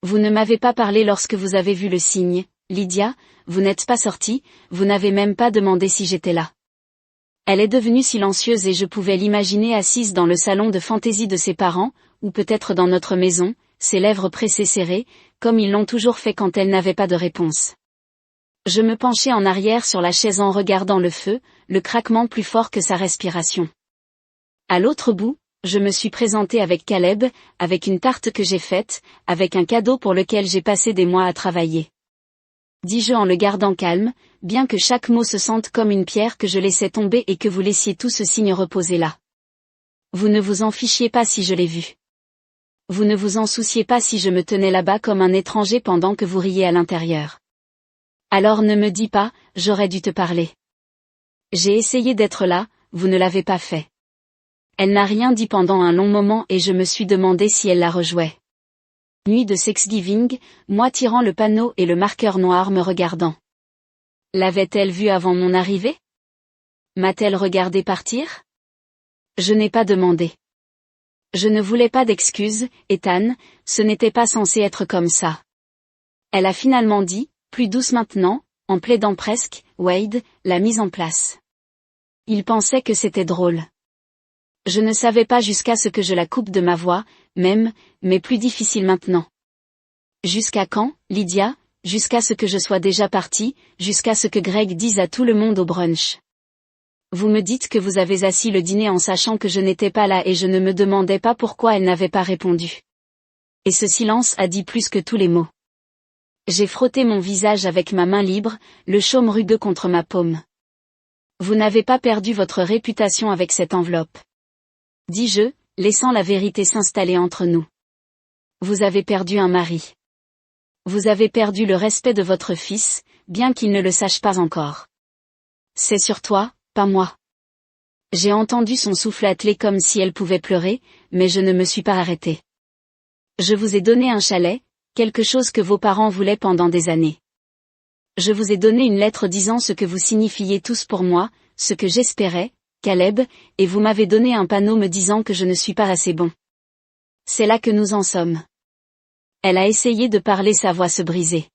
Vous ne m'avez pas parlé lorsque vous avez vu le signe, Lydia, vous n'êtes pas sortie, vous n'avez même pas demandé si j'étais là. Elle est devenue silencieuse et je pouvais l'imaginer assise dans le salon de fantaisie de ses parents, ou peut-être dans notre maison, ses lèvres pressées serrées, comme ils l'ont toujours fait quand elle n'avait pas de réponse. Je me penchai en arrière sur la chaise en regardant le feu, le craquement plus fort que sa respiration. À l'autre bout, je me suis présentée avec Caleb, avec une tarte que j'ai faite, avec un cadeau pour lequel j'ai passé des mois à travailler. Dis-je en le gardant calme, bien que chaque mot se sente comme une pierre que je laissais tomber et que vous laissiez tout ce signe reposer là. Vous ne vous en fichiez pas si je l'ai vu. Vous ne vous en souciez pas si je me tenais là-bas comme un étranger pendant que vous riez à l'intérieur. Alors ne me dis pas, j'aurais dû te parler. J'ai essayé d'être là, vous ne l'avez pas fait. Elle n'a rien dit pendant un long moment et je me suis demandé si elle la rejouait. Nuit de Thanksgiving, moi tirant le panneau et le marqueur noir me regardant. L'avait-elle vu avant mon arrivée? M'a-t-elle regardé partir? Je n'ai pas demandé. Je ne voulais pas d'excuses, Ethan, ce n'était pas censé être comme ça. Elle a finalement dit, plus douce maintenant, en plaidant presque, Wade, la mise en place. Il pensait que c'était drôle. Je ne savais pas jusqu'à ce que je la coupe de ma voix, même, mais plus difficile maintenant. Jusqu'à quand, Lydia, jusqu'à ce que je sois déjà partie, jusqu'à ce que Greg dise à tout le monde au brunch. Vous me dites que vous avez assis le dîner en sachant que je n'étais pas là et je ne me demandais pas pourquoi elle n'avait pas répondu. Et ce silence a dit plus que tous les mots. J'ai frotté mon visage avec ma main libre, le chaume rugueux contre ma paume. Vous n'avez pas perdu votre réputation avec cette enveloppe. Dis-je, laissant la vérité s'installer entre nous. Vous avez perdu un mari. Vous avez perdu le respect de votre fils, bien qu'il ne le sache pas encore. C'est sur toi, pas moi. J'ai entendu son souffle attelé comme si elle pouvait pleurer, mais je ne me suis pas arrêtée. Je vous ai donné un chalet, quelque chose que vos parents voulaient pendant des années. Je vous ai donné une lettre disant ce que vous signifiez tous pour moi, ce que j'espérais, Caleb, et vous m'avez donné un panneau me disant que je ne suis pas assez bon. C'est là que nous en sommes. Elle a essayé de parler, sa voix se brisait.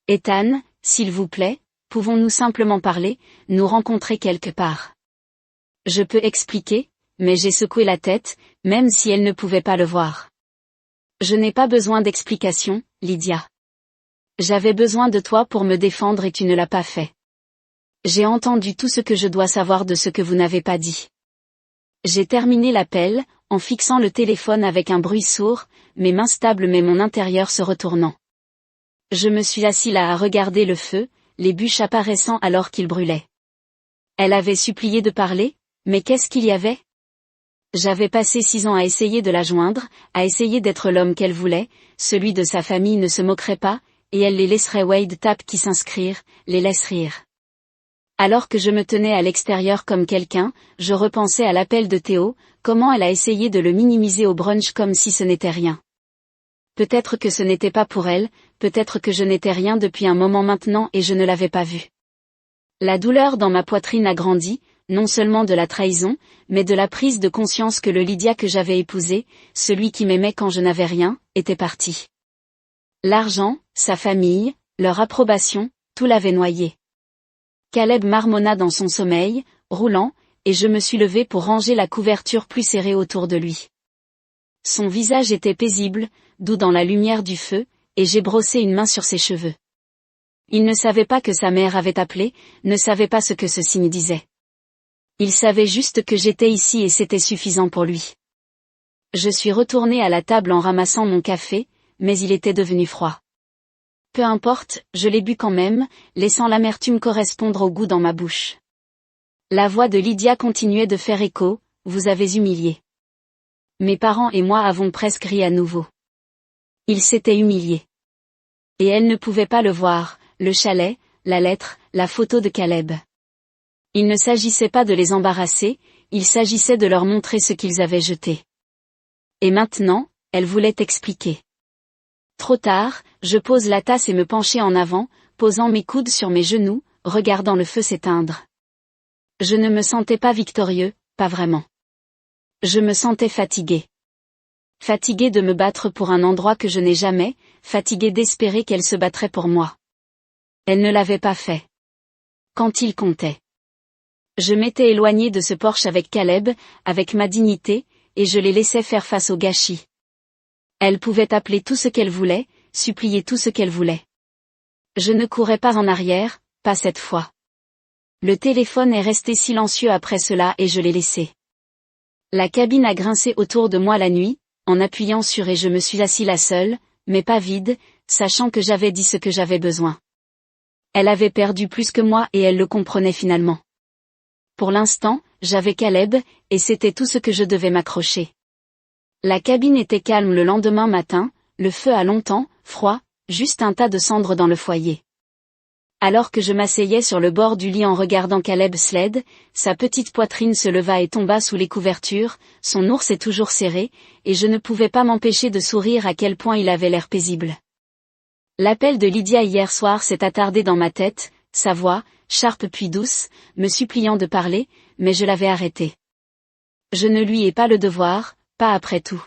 Ethan, s'il vous plaît, pouvons-nous simplement parler, nous rencontrer quelque part? Je peux expliquer, mais j'ai secoué la tête, même si elle ne pouvait pas le voir. Je n'ai pas besoin d'explication, Lydia. J'avais besoin de toi pour me défendre et tu ne l'as pas fait. J'ai entendu tout ce que je dois savoir de ce que vous n'avez pas dit. J'ai terminé l'appel, en fixant le téléphone avec un bruit sourd, mes mains stables mais mon intérieur se retournant. Je me suis assis là à regarder le feu, les bûches apparaissant alors qu'il brûlait. Elle avait supplié de parler, mais qu'est-ce qu'il y avait? J'avais passé 6 ans à essayer de la joindre, à essayer d'être l'homme qu'elle voulait, celui de sa famille ne se moquerait pas, et elle les laisserait Wade Tapp qui s'inscrire, les laisse rire. Alors que je me tenais à l'extérieur comme quelqu'un, je repensais à l'appel de Théo, comment elle a essayé de le minimiser au brunch comme si ce n'était rien. Peut-être que ce n'était pas pour elle, peut-être que je n'étais rien depuis un moment maintenant et je ne l'avais pas vu. La douleur dans ma poitrine a grandi, non seulement de la trahison, mais de la prise de conscience que le Lydia que j'avais épousé, celui qui m'aimait quand je n'avais rien, était parti. L'argent, sa famille, leur approbation, tout l'avait noyé. Caleb marmonna dans son sommeil, roulant, et je me suis levé pour ranger la couverture plus serrée autour de lui. Son visage était paisible, doux dans la lumière du feu, et j'ai brossé une main sur ses cheveux. Il ne savait pas que sa mère avait appelé, ne savait pas ce que ce signe disait. Il savait juste que j'étais ici et c'était suffisant pour lui. Je suis retourné à la table en ramassant mon café, mais il était devenu froid. Peu importe, je l'ai bu quand même, laissant l'amertume correspondre au goût dans ma bouche. La voix de Lydia continuait de faire écho, « Vous avez humilié. » Mes parents et moi avons presque ri à nouveau. Ils s'étaient humiliés. Et elle ne pouvait pas le voir, le chalet, la lettre, la photo de Caleb. Il ne s'agissait pas de les embarrasser, il s'agissait de leur montrer ce qu'ils avaient jeté. Et maintenant, elle voulait expliquer. Trop tard, je pose la tasse et me penchai en avant, posant mes coudes sur mes genoux, regardant le feu s'éteindre. Je ne me sentais pas victorieux, pas vraiment. Je me sentais fatigué. Fatigué de me battre pour un endroit que je n'ai jamais, fatigué d'espérer qu'elle se battrait pour moi. Elle ne l'avait pas fait. Quand il comptait. Je m'étais éloigné de ce porche avec Caleb, avec ma dignité, et je les laissais faire face au gâchis. Elle pouvait appeler tout ce qu'elle voulait, supplier tout ce qu'elle voulait. Je ne courais pas en arrière, pas cette fois. Le téléphone est resté silencieux après cela et je l'ai laissé. La cabine a grincé autour de moi la nuit, en appuyant sur et je me suis assis là seule, mais pas vide, sachant que j'avais dit ce que j'avais besoin. Elle avait perdu plus que moi et elle le comprenait finalement. Pour l'instant, j'avais Caleb, et c'était tout ce que je devais m'accrocher. La cabine était calme le lendemain matin, le feu a longtemps, froid, juste un tas de cendres dans le foyer. Alors que je m'asseyais sur le bord du lit en regardant Caleb Sled, sa petite poitrine se leva et tomba sous les couvertures, son ours est toujours serré, et je ne pouvais pas m'empêcher de sourire à quel point il avait l'air paisible. L'appel de Lydia hier soir s'est attardé dans ma tête, sa voix, sharpe puis douce, me suppliant de parler, mais je l'avais arrêté. Je ne lui ai pas le devoir, pas après tout.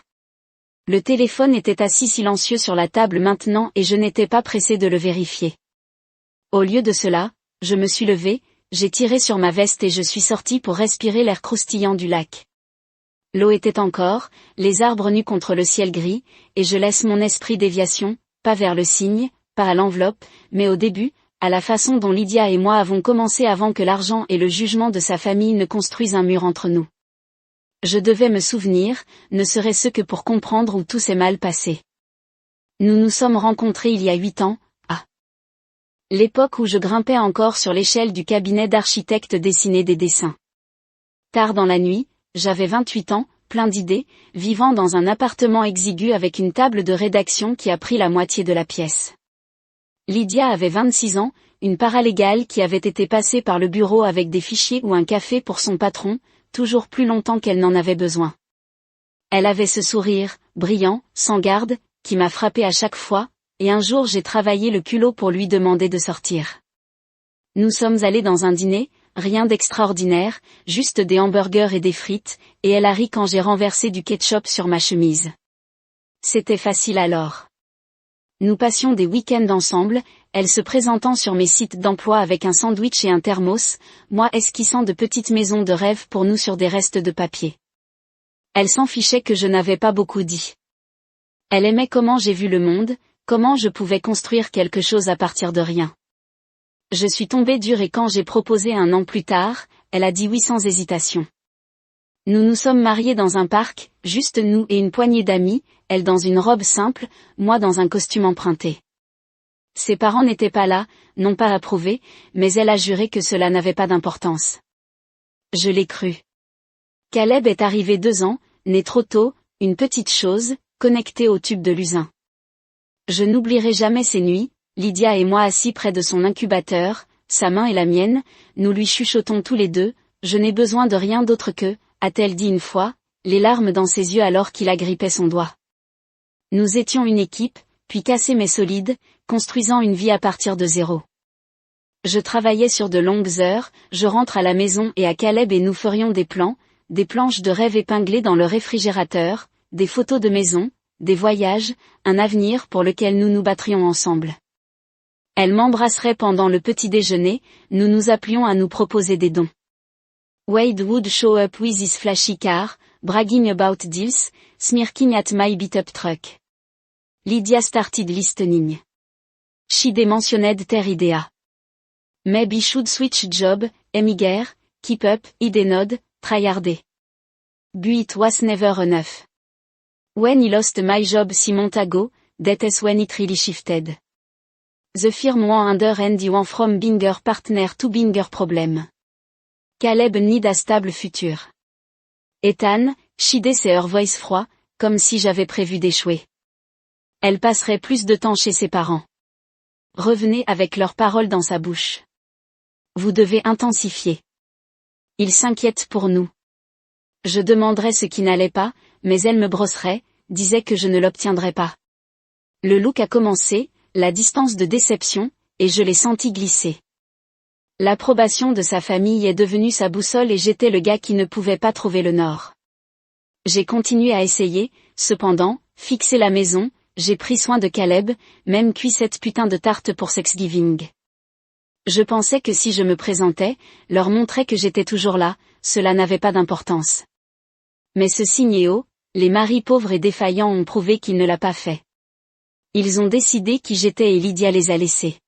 Le téléphone était assis silencieux sur la table maintenant et je n'étais pas pressé de le vérifier. Au lieu de cela, je me suis levé, j'ai tiré sur ma veste et je suis sorti pour respirer l'air croustillant du lac. L'eau était encore, les arbres nus contre le ciel gris, et je laisse mon esprit déviation, pas vers le signe, pas à l'enveloppe, mais au début, à la façon dont Lydia et moi avons commencé avant que l'argent et le jugement de sa famille ne construisent un mur entre nous. Je devais me souvenir, ne serait-ce que pour comprendre où tout s'est mal passé. Nous nous sommes rencontrés il y a 8 ans, à l'époque où je grimpais encore sur l'échelle du cabinet d'architecte dessiner des dessins. Tard dans la nuit, j'avais 28 ans, plein d'idées, vivant dans un appartement exigu avec une table de rédaction qui a pris la moitié de la pièce. Lydia avait 26 ans, une paralégale qui avait été passée par le bureau avec des fichiers ou un café pour son patron, toujours plus longtemps qu'elle n'en avait besoin. Elle avait ce sourire, brillant, sans garde, qui m'a frappé à chaque fois, et un jour j'ai travaillé le culot pour lui demander de sortir. Nous sommes allés dans un dîner, rien d'extraordinaire, juste des hamburgers et des frites, et elle a ri quand j'ai renversé du ketchup sur ma chemise. C'était facile alors. Nous passions des week-ends ensemble, elle se présentant sur mes sites d'emploi avec un sandwich et un thermos, moi esquissant de petites maisons de rêve pour nous sur des restes de papier. Elle s'en fichait que je n'avais pas beaucoup dit. Elle aimait comment j'ai vu le monde, comment je pouvais construire quelque chose à partir de rien. Je suis tombée dure et quand j'ai proposé 1 an plus tard, elle a dit oui sans hésitation. Nous nous sommes mariés dans un parc, juste nous et une poignée d'amis, elle dans une robe simple, moi dans un costume emprunté. Ses parents n'étaient pas là, n'ont pas approuvé, mais elle a juré que cela n'avait pas d'importance. Je l'ai cru. Caleb est arrivé 2 ans, né trop tôt, une petite chose, connectée au tube de l'usin. Je n'oublierai jamais ces nuits, Lydia et moi assis près de son incubateur, sa main et la mienne, nous lui chuchotons tous les deux, je n'ai besoin de rien d'autre que, a-t-elle dit une fois, les larmes dans ses yeux alors qu'il agrippait son doigt. Nous étions une équipe, puis cassés mais solides, construisant une vie à partir de zéro. Je travaillais sur de longues heures, je rentre à la maison et à Caleb et nous ferions des plans, des planches de rêve épinglées dans le réfrigérateur, des photos de maison, des voyages, un avenir pour lequel nous nous battrions ensemble. Elle m'embrasserait pendant le petit déjeuner, nous nous appelions à nous proposer des dons. Wade would show up with his flashy car, bragging about deals, smirking at my beat-up truck. Lydia started listening. She mentioned their idea. Maybe should switch job, emiger, keep up, idenod, try harder. But it was never enough. When I lost my job 6 months ago, that is when it really shifted. The firm went under and I went from being her partner to being her problem. Caleb need a stable future. Ethan, Shide c'est her voice froid, comme si j'avais prévu d'échouer. Elle passerait plus de temps chez ses parents. Revenez avec leurs paroles dans sa bouche. Vous devez intensifier. Ils s'inquiètent pour nous. Je demanderais ce qui n'allait pas, mais elle me brosserait, disait que je ne l'obtiendrais pas. Le look a commencé, la distance de déception, et je l'ai senti glisser. L'approbation de sa famille est devenue sa boussole et j'étais le gars qui ne pouvait pas trouver le nord. J'ai continué à essayer, cependant, fixer la maison, j'ai pris soin de Caleb, même cuit cette putain de tarte pour Thanksgiving. Je pensais que si je me présentais, leur montrais que j'étais toujours là, cela n'avait pas d'importance. Mais ce signéo, les maris pauvres et défaillants ont prouvé qu'il ne l'a pas fait. Ils ont décidé qui j'étais et Lydia les a laissés.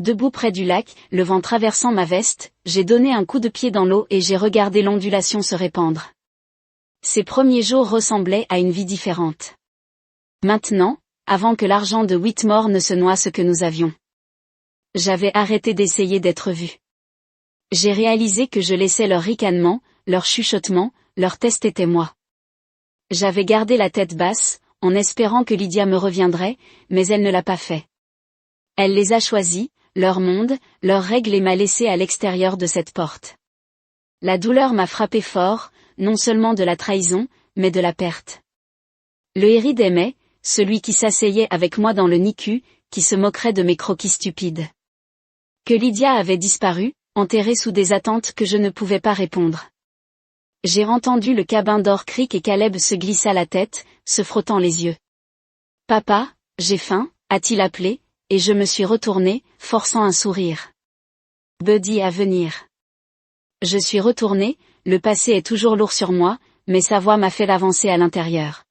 Debout près du lac, le vent traversant ma veste, j'ai donné un coup de pied dans l'eau et j'ai regardé l'ondulation se répandre. Ces premiers jours ressemblaient à une vie différente. Maintenant, avant que l'argent de Whitmore ne se noie ce que nous avions. J'avais arrêté d'essayer d'être vu. J'ai réalisé que je laissais leur ricanement, leur chuchotement, leur test était moi. J'avais gardé la tête basse, en espérant que Lydia me reviendrait, mais elle ne l'a pas fait. Elle les a choisis, leur monde, leurs règles et m'a laissé à l'extérieur de cette porte. La douleur m'a frappé fort, non seulement de la trahison, mais de la perte. Le Héride aimait, celui qui s'asseyait avec moi dans le NICU, qui se moquerait de mes croquis stupides. Que Lydia avait disparu, enterrée sous des attentes que je ne pouvais pas répondre. J'ai entendu le cabin d'or cric et Caleb se glissa la tête, se frottant les yeux. « Papa, j'ai faim » a-t-il appelé, et je me suis retournée, forçant un sourire. Buddy à venir. Je suis retournée, le passé est toujours lourd sur moi, mais sa voix m'a fait avancer à l'intérieur.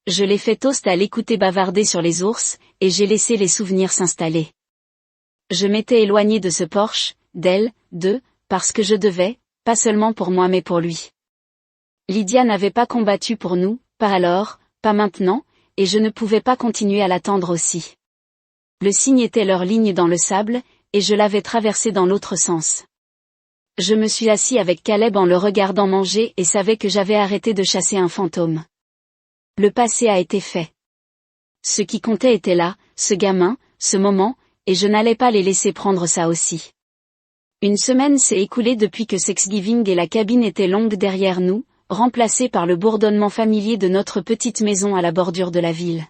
Je l'ai fait toast à l'écouter bavarder sur les ours, et j'ai laissé les souvenirs s'installer. Je m'étais éloignée de ce Porsche, d'elle, parce que je devais, pas seulement pour moi mais pour lui. Lydia n'avait pas combattu pour nous, pas alors, pas maintenant, et je ne pouvais pas continuer à l'attendre aussi. Le signe était leur ligne dans le sable, et je l'avais traversé dans l'autre sens. Je me suis assis avec Caleb en le regardant manger et savais que j'avais arrêté de chasser un fantôme. Le passé a été fait. Ce qui comptait était là, ce gamin, ce moment, et je n'allais pas les laisser prendre ça aussi. Une semaine s'est écoulée depuis que Thanksgiving et la cabine étaient longues derrière nous, remplacées par le bourdonnement familier de notre petite maison à la bordure de la ville.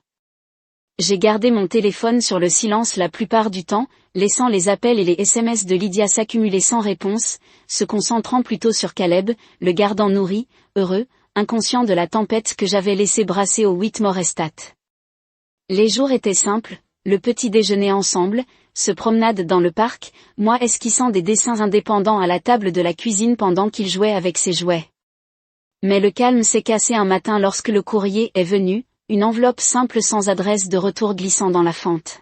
J'ai gardé mon téléphone sur le silence la plupart du temps, laissant les appels et les SMS de Lydia s'accumuler sans réponse, se concentrant plutôt sur Caleb, le gardant nourri, heureux, inconscient de la tempête que j'avais laissé brasser au Whitmore Estate. Les jours étaient simples, le petit déjeuner ensemble, se promenade dans le parc, moi esquissant des dessins indépendants à la table de la cuisine pendant qu'il jouait avec ses jouets. Mais le calme s'est cassé un matin lorsque le courrier est venu, une enveloppe simple sans adresse de retour glissant dans la fente.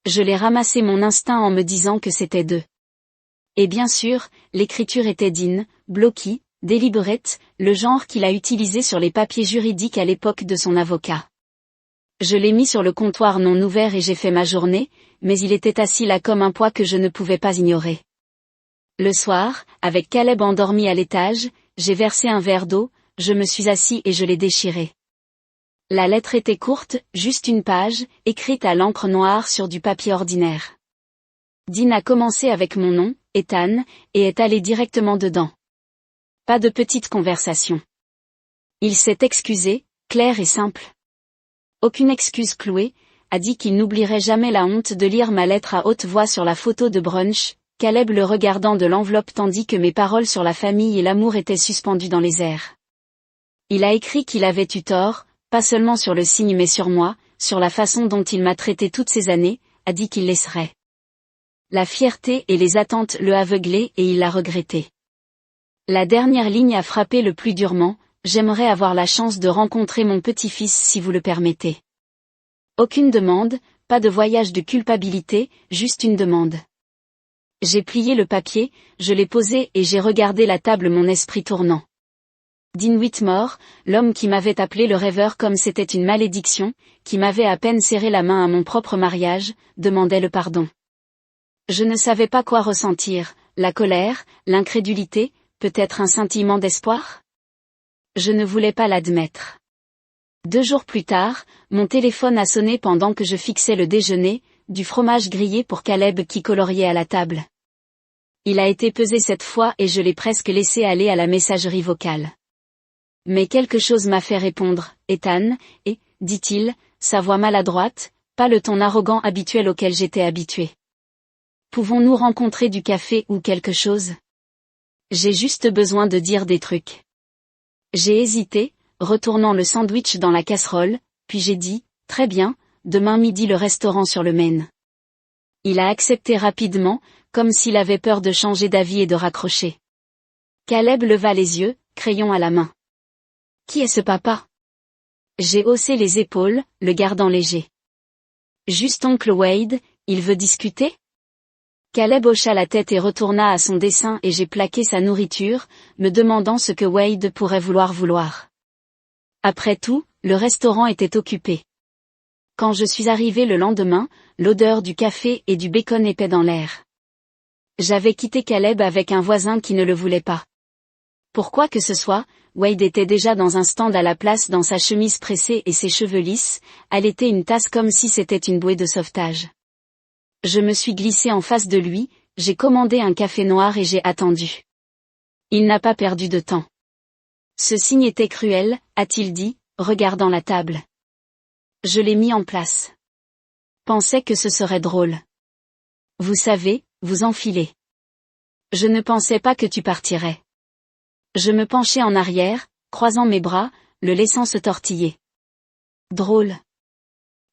Je l'ai ramassé mon instinct en me disant que c'était d'eux. Et bien sûr, l'écriture était Dean, Blocky, deliberate, le genre qu'il a utilisé sur les papiers juridiques à l'époque de son avocat. Je l'ai mis sur le comptoir non ouvert et j'ai fait ma journée, mais il était assis là comme un poids que je ne pouvais pas ignorer. Le soir, avec Caleb endormi à l'étage, j'ai versé un verre d'eau, je me suis assis et je l'ai déchiré. La lettre était courte, juste une page, écrite à l'encre noire sur du papier ordinaire. Dean a commencé avec mon nom, Ethan, et est allé directement dedans. Pas de petite conversation. Il s'est excusé, clair et simple. Aucune excuse clouée, a dit qu'il n'oublierait jamais la honte de lire ma lettre à haute voix sur la photo de brunch, Caleb le regardant de l'enveloppe tandis que mes paroles sur la famille et l'amour étaient suspendues dans les airs. Il a écrit qu'il avait eu tort, pas seulement sur le signe mais sur moi, sur la façon dont il m'a traité toutes ces années, a dit qu'il laisserait. La fierté et les attentes le aveuglaient et il l'a regretté. La dernière ligne a frappé le plus durement, j'aimerais avoir la chance de rencontrer mon petit-fils si vous le permettez. Aucune demande, pas de voyage de culpabilité, juste une demande. J'ai plié le papier, je l'ai posé et j'ai regardé la table mon esprit tournant. Dean Whitmore, l'homme qui m'avait appelé le rêveur comme c'était une malédiction, qui m'avait à peine serré la main à mon propre mariage, demandait le pardon. Je ne savais pas quoi ressentir, la colère, l'incrédulité, peut-être un sentiment d'espoir ? Je ne voulais pas l'admettre. 2 jours plus tard, mon téléphone a sonné pendant que je fixais le déjeuner, du fromage grillé pour Caleb qui coloriait à la table. Il a été pesé cette fois et je l'ai presque laissé aller à la messagerie vocale. Mais quelque chose m'a fait répondre, Ethan, et, dit-il, sa voix maladroite, pas le ton arrogant habituel auquel j'étais habitué. Pouvons-nous rencontrer du café ou quelque chose ? J'ai juste besoin de dire des trucs. J'ai hésité, retournant le sandwich dans la casserole, puis j'ai dit, très bien, demain midi le restaurant sur le Maine. Il a accepté rapidement, comme s'il avait peur de changer d'avis et de raccrocher. Caleb leva les yeux, crayon à la main. Qui est ce papa ? J'ai haussé les épaules, le gardant léger. Juste oncle Wade, il veut discuter ? Caleb hocha la tête et retourna à son dessin et j'ai plaqué sa nourriture, me demandant ce que Wade pourrait vouloir. Après tout, le restaurant était occupé. Quand je suis arrivé le lendemain, l'odeur du café et du bacon épais dans l'air. J'avais quitté Caleb avec un voisin qui ne le voulait pas. Pourquoi que ce soit, Wade était déjà dans un stand à la place dans sa chemise pressée et ses cheveux lisses, allaiter une tasse comme si c'était une bouée de sauvetage. Je me suis glissé en face de lui, j'ai commandé un café noir et j'ai attendu. Il n'a pas perdu de temps. Ce signe était cruel, a-t-il dit, regardant la table. Je l'ai mis en place. Pensais que ce serait drôle. Vous savez, vous enfilez. Je ne pensais pas que tu partirais. Je me penchai en arrière, croisant mes bras, le laissant se tortiller. Drôle.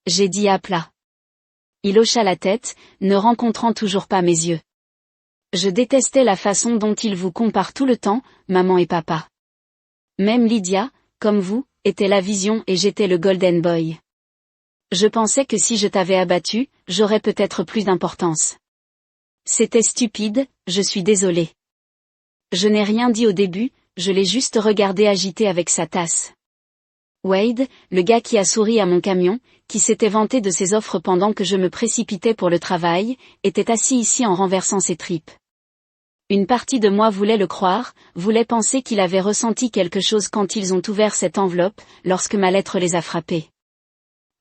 J'ai dit à plat. Il hocha la tête, ne rencontrant toujours pas mes yeux. Je détestais la façon dont il vous compare tout le temps, maman et papa. Même Lydia, comme vous, était la vision et j'étais le golden boy. Je pensais que si je t'avais abattu, j'aurais peut-être plus d'importance. C'était stupide, je suis désolé. Je n'ai rien dit au début, je l'ai juste regardé agiter avec sa tasse. Wade, le gars qui a souri à mon camion, qui s'était vanté de ses offres pendant que je me précipitais pour le travail, était assis ici en renversant ses tripes. Une partie de moi voulait le croire, voulait penser qu'il avait ressenti quelque chose quand ils ont ouvert cette enveloppe, lorsque ma lettre les a frappés.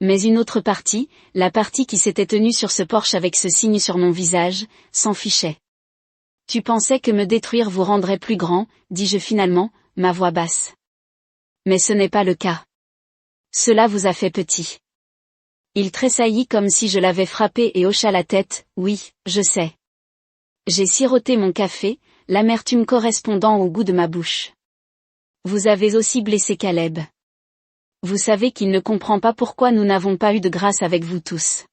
Mais une autre partie, la partie qui s'était tenue sur ce porche avec ce signe sur mon visage, s'en fichait. Tu pensais que me détruire vous rendrait plus grand, dis-je finalement, ma voix basse. Mais ce n'est pas le cas. Cela vous a fait petit. Il tressaillit comme si je l'avais frappé et hocha la tête, oui, je sais. J'ai siroté mon café, l'amertume correspondant au goût de ma bouche. Vous avez aussi blessé Caleb. Vous savez qu'il ne comprend pas pourquoi nous n'avons pas eu de grâce avec vous tous.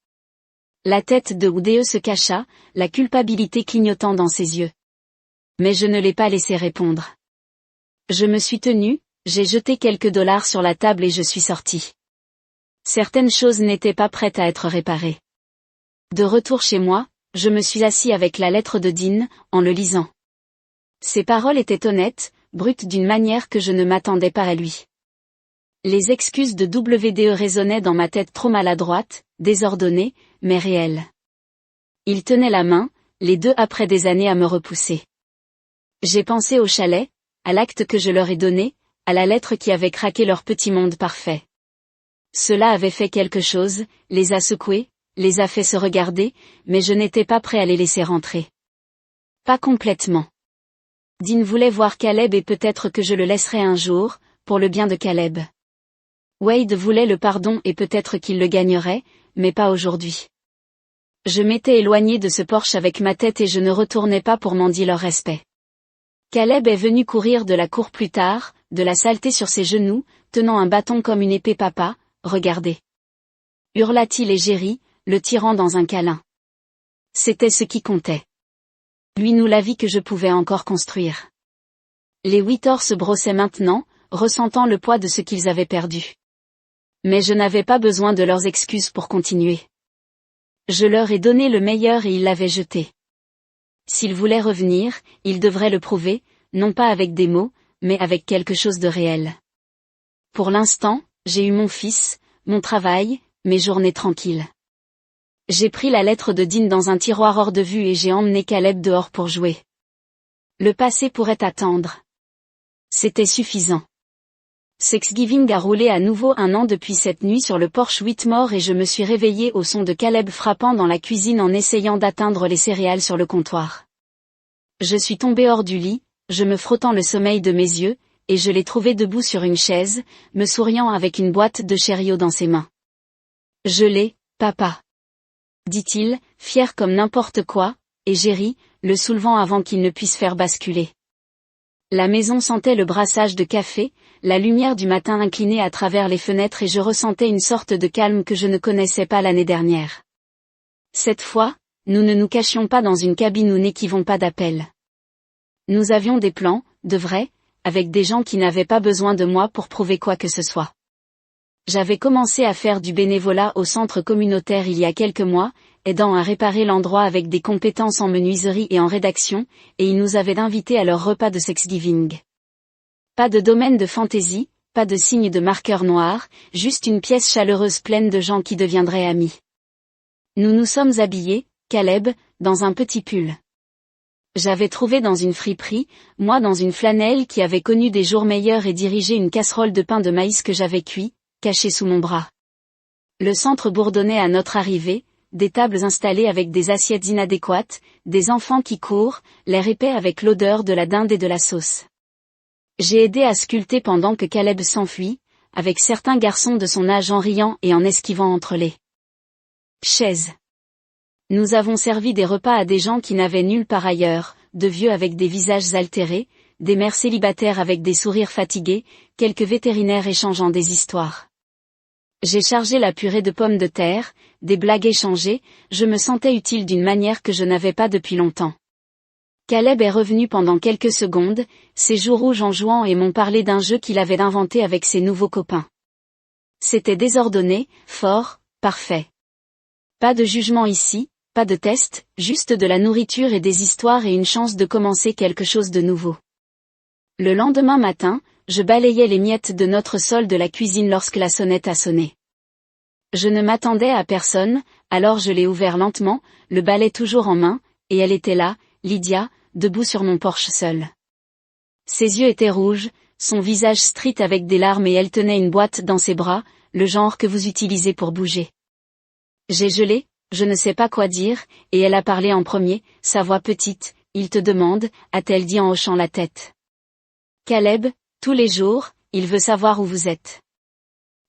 La tête de Oudéeux se cacha, la culpabilité clignotant dans ses yeux. Mais je ne l'ai pas laissé répondre. Je me suis tenu, j'ai jeté quelques dollars sur la table et je suis sorti. Certaines choses n'étaient pas prêtes à être réparées. De retour chez moi, je me suis assis avec la lettre de Dean, en le lisant. Ses paroles étaient honnêtes, brute d'une manière que je ne m'attendais pas à lui. Les excuses de WDE résonnaient dans ma tête trop maladroite, désordonnée, mais réelle. Ils tenaient la main, les deux après des années à me repousser. J'ai pensé au chalet, à l'acte que je leur ai donné, à la lettre qui avait craqué leur petit monde parfait. Cela avait fait quelque chose, les a secoués, les a fait se regarder, mais je n'étais pas prêt à les laisser rentrer. Pas complètement. Dean voulait voir Caleb et peut-être que je le laisserais un jour, pour le bien de Caleb. Wade voulait le pardon et peut-être qu'il le gagnerait, mais pas aujourd'hui. Je m'étais éloigné de ce porche avec ma tête et je ne retournais pas pour mendier leur respect. Caleb est venu courir de la cour plus tard, de la saleté sur ses genoux, tenant un bâton comme une épée. Papa, regardez. Hurla-t-il et Jerry, le tirant dans un câlin. C'était ce qui comptait. Lui nous la vie que je pouvais encore construire. Les Whittor se brossaient maintenant, ressentant le poids de ce qu'ils avaient perdu. Mais je n'avais pas besoin de leurs excuses pour continuer. Je leur ai donné le meilleur et ils l'avaient jeté. S'ils voulaient revenir, ils devraient le prouver, non pas avec des mots, mais avec quelque chose de réel. Pour l'instant, j'ai eu mon fils, mon travail, mes journées tranquilles. J'ai pris la lettre de Dean dans un tiroir hors de vue et j'ai emmené Caleb dehors pour jouer. Le passé pourrait attendre. C'était suffisant. Thanksgiving a roulé à nouveau 1 an depuis cette nuit sur le porche Whitmore et je me suis réveillé au son de Caleb frappant dans la cuisine en essayant d'atteindre les céréales sur le comptoir. Je suis tombé hors du lit, je me frottant le sommeil de mes yeux, et je l'ai trouvé debout sur une chaise, me souriant avec une boîte de Cheerios dans ses mains. Je l'ai, papa. Dit-il, fier comme n'importe quoi, et Jerry, le soulevant avant qu'il ne puisse faire basculer. La maison sentait le brassage de café, la lumière du matin inclinée à travers les fenêtres et je ressentais une sorte de calme que je ne connaissais pas l'année dernière. Cette fois, nous ne nous cachions pas dans une cabine ou n'équivons pas d'appel. Nous avions des plans, de vrais, avec des gens qui n'avaient pas besoin de moi pour prouver quoi que ce soit. J'avais commencé à faire du bénévolat au centre communautaire il y a quelques mois, aidant à réparer l'endroit avec des compétences en menuiserie et en rédaction, et ils nous avaient invités à leur repas de Thanksgiving. Pas de domaine de fantaisie, pas de signe de marqueur noir, juste une pièce chaleureuse pleine de gens qui deviendraient amis. Nous nous sommes habillés, Caleb, dans un petit pull. J'avais trouvé dans une friperie, moi dans une flanelle qui avait connu des jours meilleurs et dirigé une casserole de pain de maïs que j'avais cuit, cachée sous mon bras. Le centre bourdonnait à notre arrivée, des tables installées avec des assiettes inadéquates, des enfants qui courent, l'air épais avec l'odeur de la dinde et de la sauce. J'ai aidé à sculpter pendant que Caleb s'enfuit, avec certains garçons de son âge en riant et en esquivant entre les chaises. Nous avons servi des repas à des gens qui n'avaient nulle part ailleurs, de vieux avec des visages altérés, des mères célibataires avec des sourires fatigués, quelques vétérinaires échangeant des histoires. J'ai chargé la purée de pommes de terre, des blagues échangées, je me sentais utile d'une manière que je n'avais pas depuis longtemps. Caleb est revenu pendant quelques secondes, ses joues rouges en jouant et m'ont parlé d'un jeu qu'il avait inventé avec ses nouveaux copains. C'était désordonné, fort, parfait. Pas de jugement ici, pas de test, juste de la nourriture et des histoires et une chance de commencer quelque chose de nouveau. Le lendemain matin, je balayais les miettes de notre sol de la cuisine lorsque la sonnette a sonné. Je ne m'attendais à personne, alors je l'ai ouvert lentement, le balai toujours en main, et elle était là, Lydia, debout sur mon porche seule. Ses yeux étaient rouges, son visage street avec des larmes et elle tenait une boîte dans ses bras, le genre que vous utilisez pour bouger. J'ai gelé, je ne sais pas quoi dire, et elle a parlé en premier, sa voix petite, il te demande, a-t-elle dit en hochant la tête. Caleb, tous les jours, il veut savoir où vous êtes.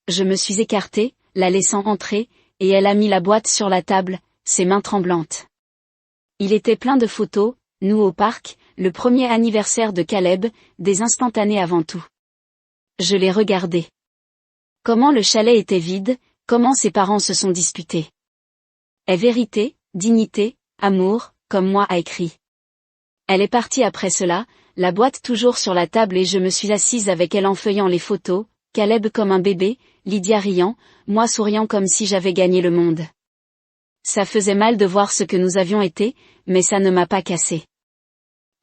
Je me suis écartée, la laissant entrer, et elle a mis la boîte sur la table, ses mains tremblantes. Il était plein de photos, nous au parc, le premier anniversaire de Caleb, des instantanés avant tout. Je l'ai regardé. Comment le chalet était vide, comment ses parents se sont disputés. Est vérité, dignité, amour, comme moi a écrit. Elle est partie après cela, la boîte toujours sur la table et je me suis assise avec elle en feuillant les photos, Caleb comme un bébé, Lydia riant, moi souriant comme si j'avais gagné le monde. Ça faisait mal de voir ce que nous avions été, mais ça ne m'a pas cassé.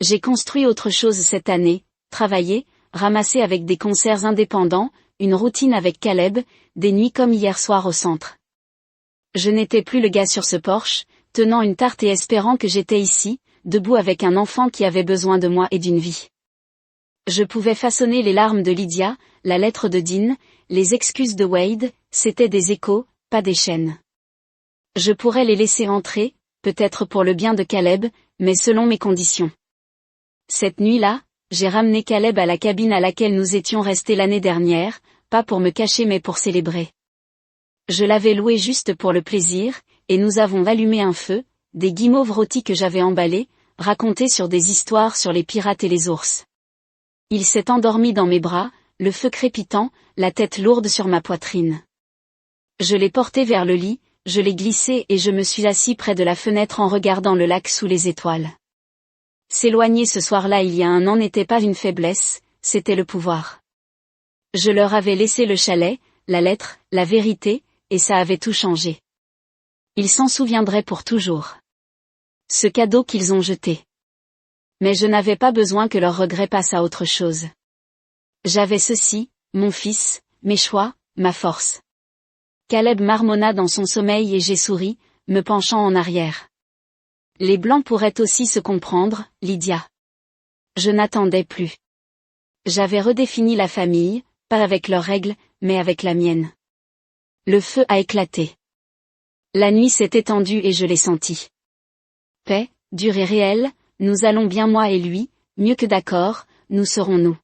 J'ai construit autre chose cette année, travailler, ramasser avec des concerts indépendants, une routine avec Caleb, des nuits comme hier soir au centre. Je n'étais plus le gars sur ce porche, tenant une tarte et espérant que j'étais ici, debout avec un enfant qui avait besoin de moi et d'une vie. Je pouvais façonner les larmes de Lydia, la lettre de Dean, les excuses de Wade, c'étaient des échos, pas des chaînes. Je pourrais les laisser entrer, peut-être pour le bien de Caleb, mais selon mes conditions. Cette nuit-là, j'ai ramené Caleb à la cabine à laquelle nous étions restés l'année dernière, pas pour me cacher mais pour célébrer. Je l'avais loué juste pour le plaisir, et nous avons allumé un feu, des guimauves rôtis que j'avais emballés, racontés sur des histoires sur les pirates et les ours. Il s'est endormi dans mes bras, le feu crépitant, la tête lourde sur ma poitrine. Je l'ai porté vers le lit, je l'ai glissé et je me suis assis près de la fenêtre en regardant le lac sous les étoiles. S'éloigner ce soir-là il y a un an n'était pas une faiblesse, c'était le pouvoir. Je leur avais laissé le chalet, la lettre, la vérité, et ça avait tout changé. Ils s'en souviendraient pour toujours. Ce cadeau qu'ils ont jeté. Mais je n'avais pas besoin que leur regret passe à autre chose. J'avais ceci, mon fils, mes choix, ma force. Caleb marmonna dans son sommeil et j'ai souri, me penchant en arrière. Les blancs pourraient aussi se comprendre, Lydia. Je n'attendais plus. J'avais redéfini la famille, pas avec leurs règles, mais avec la mienne. Le feu a éclaté. La nuit s'est étendue et je l'ai senti. Paix, dure et réelle, nous allons bien moi et lui, mieux que d'accord, nous serons nous.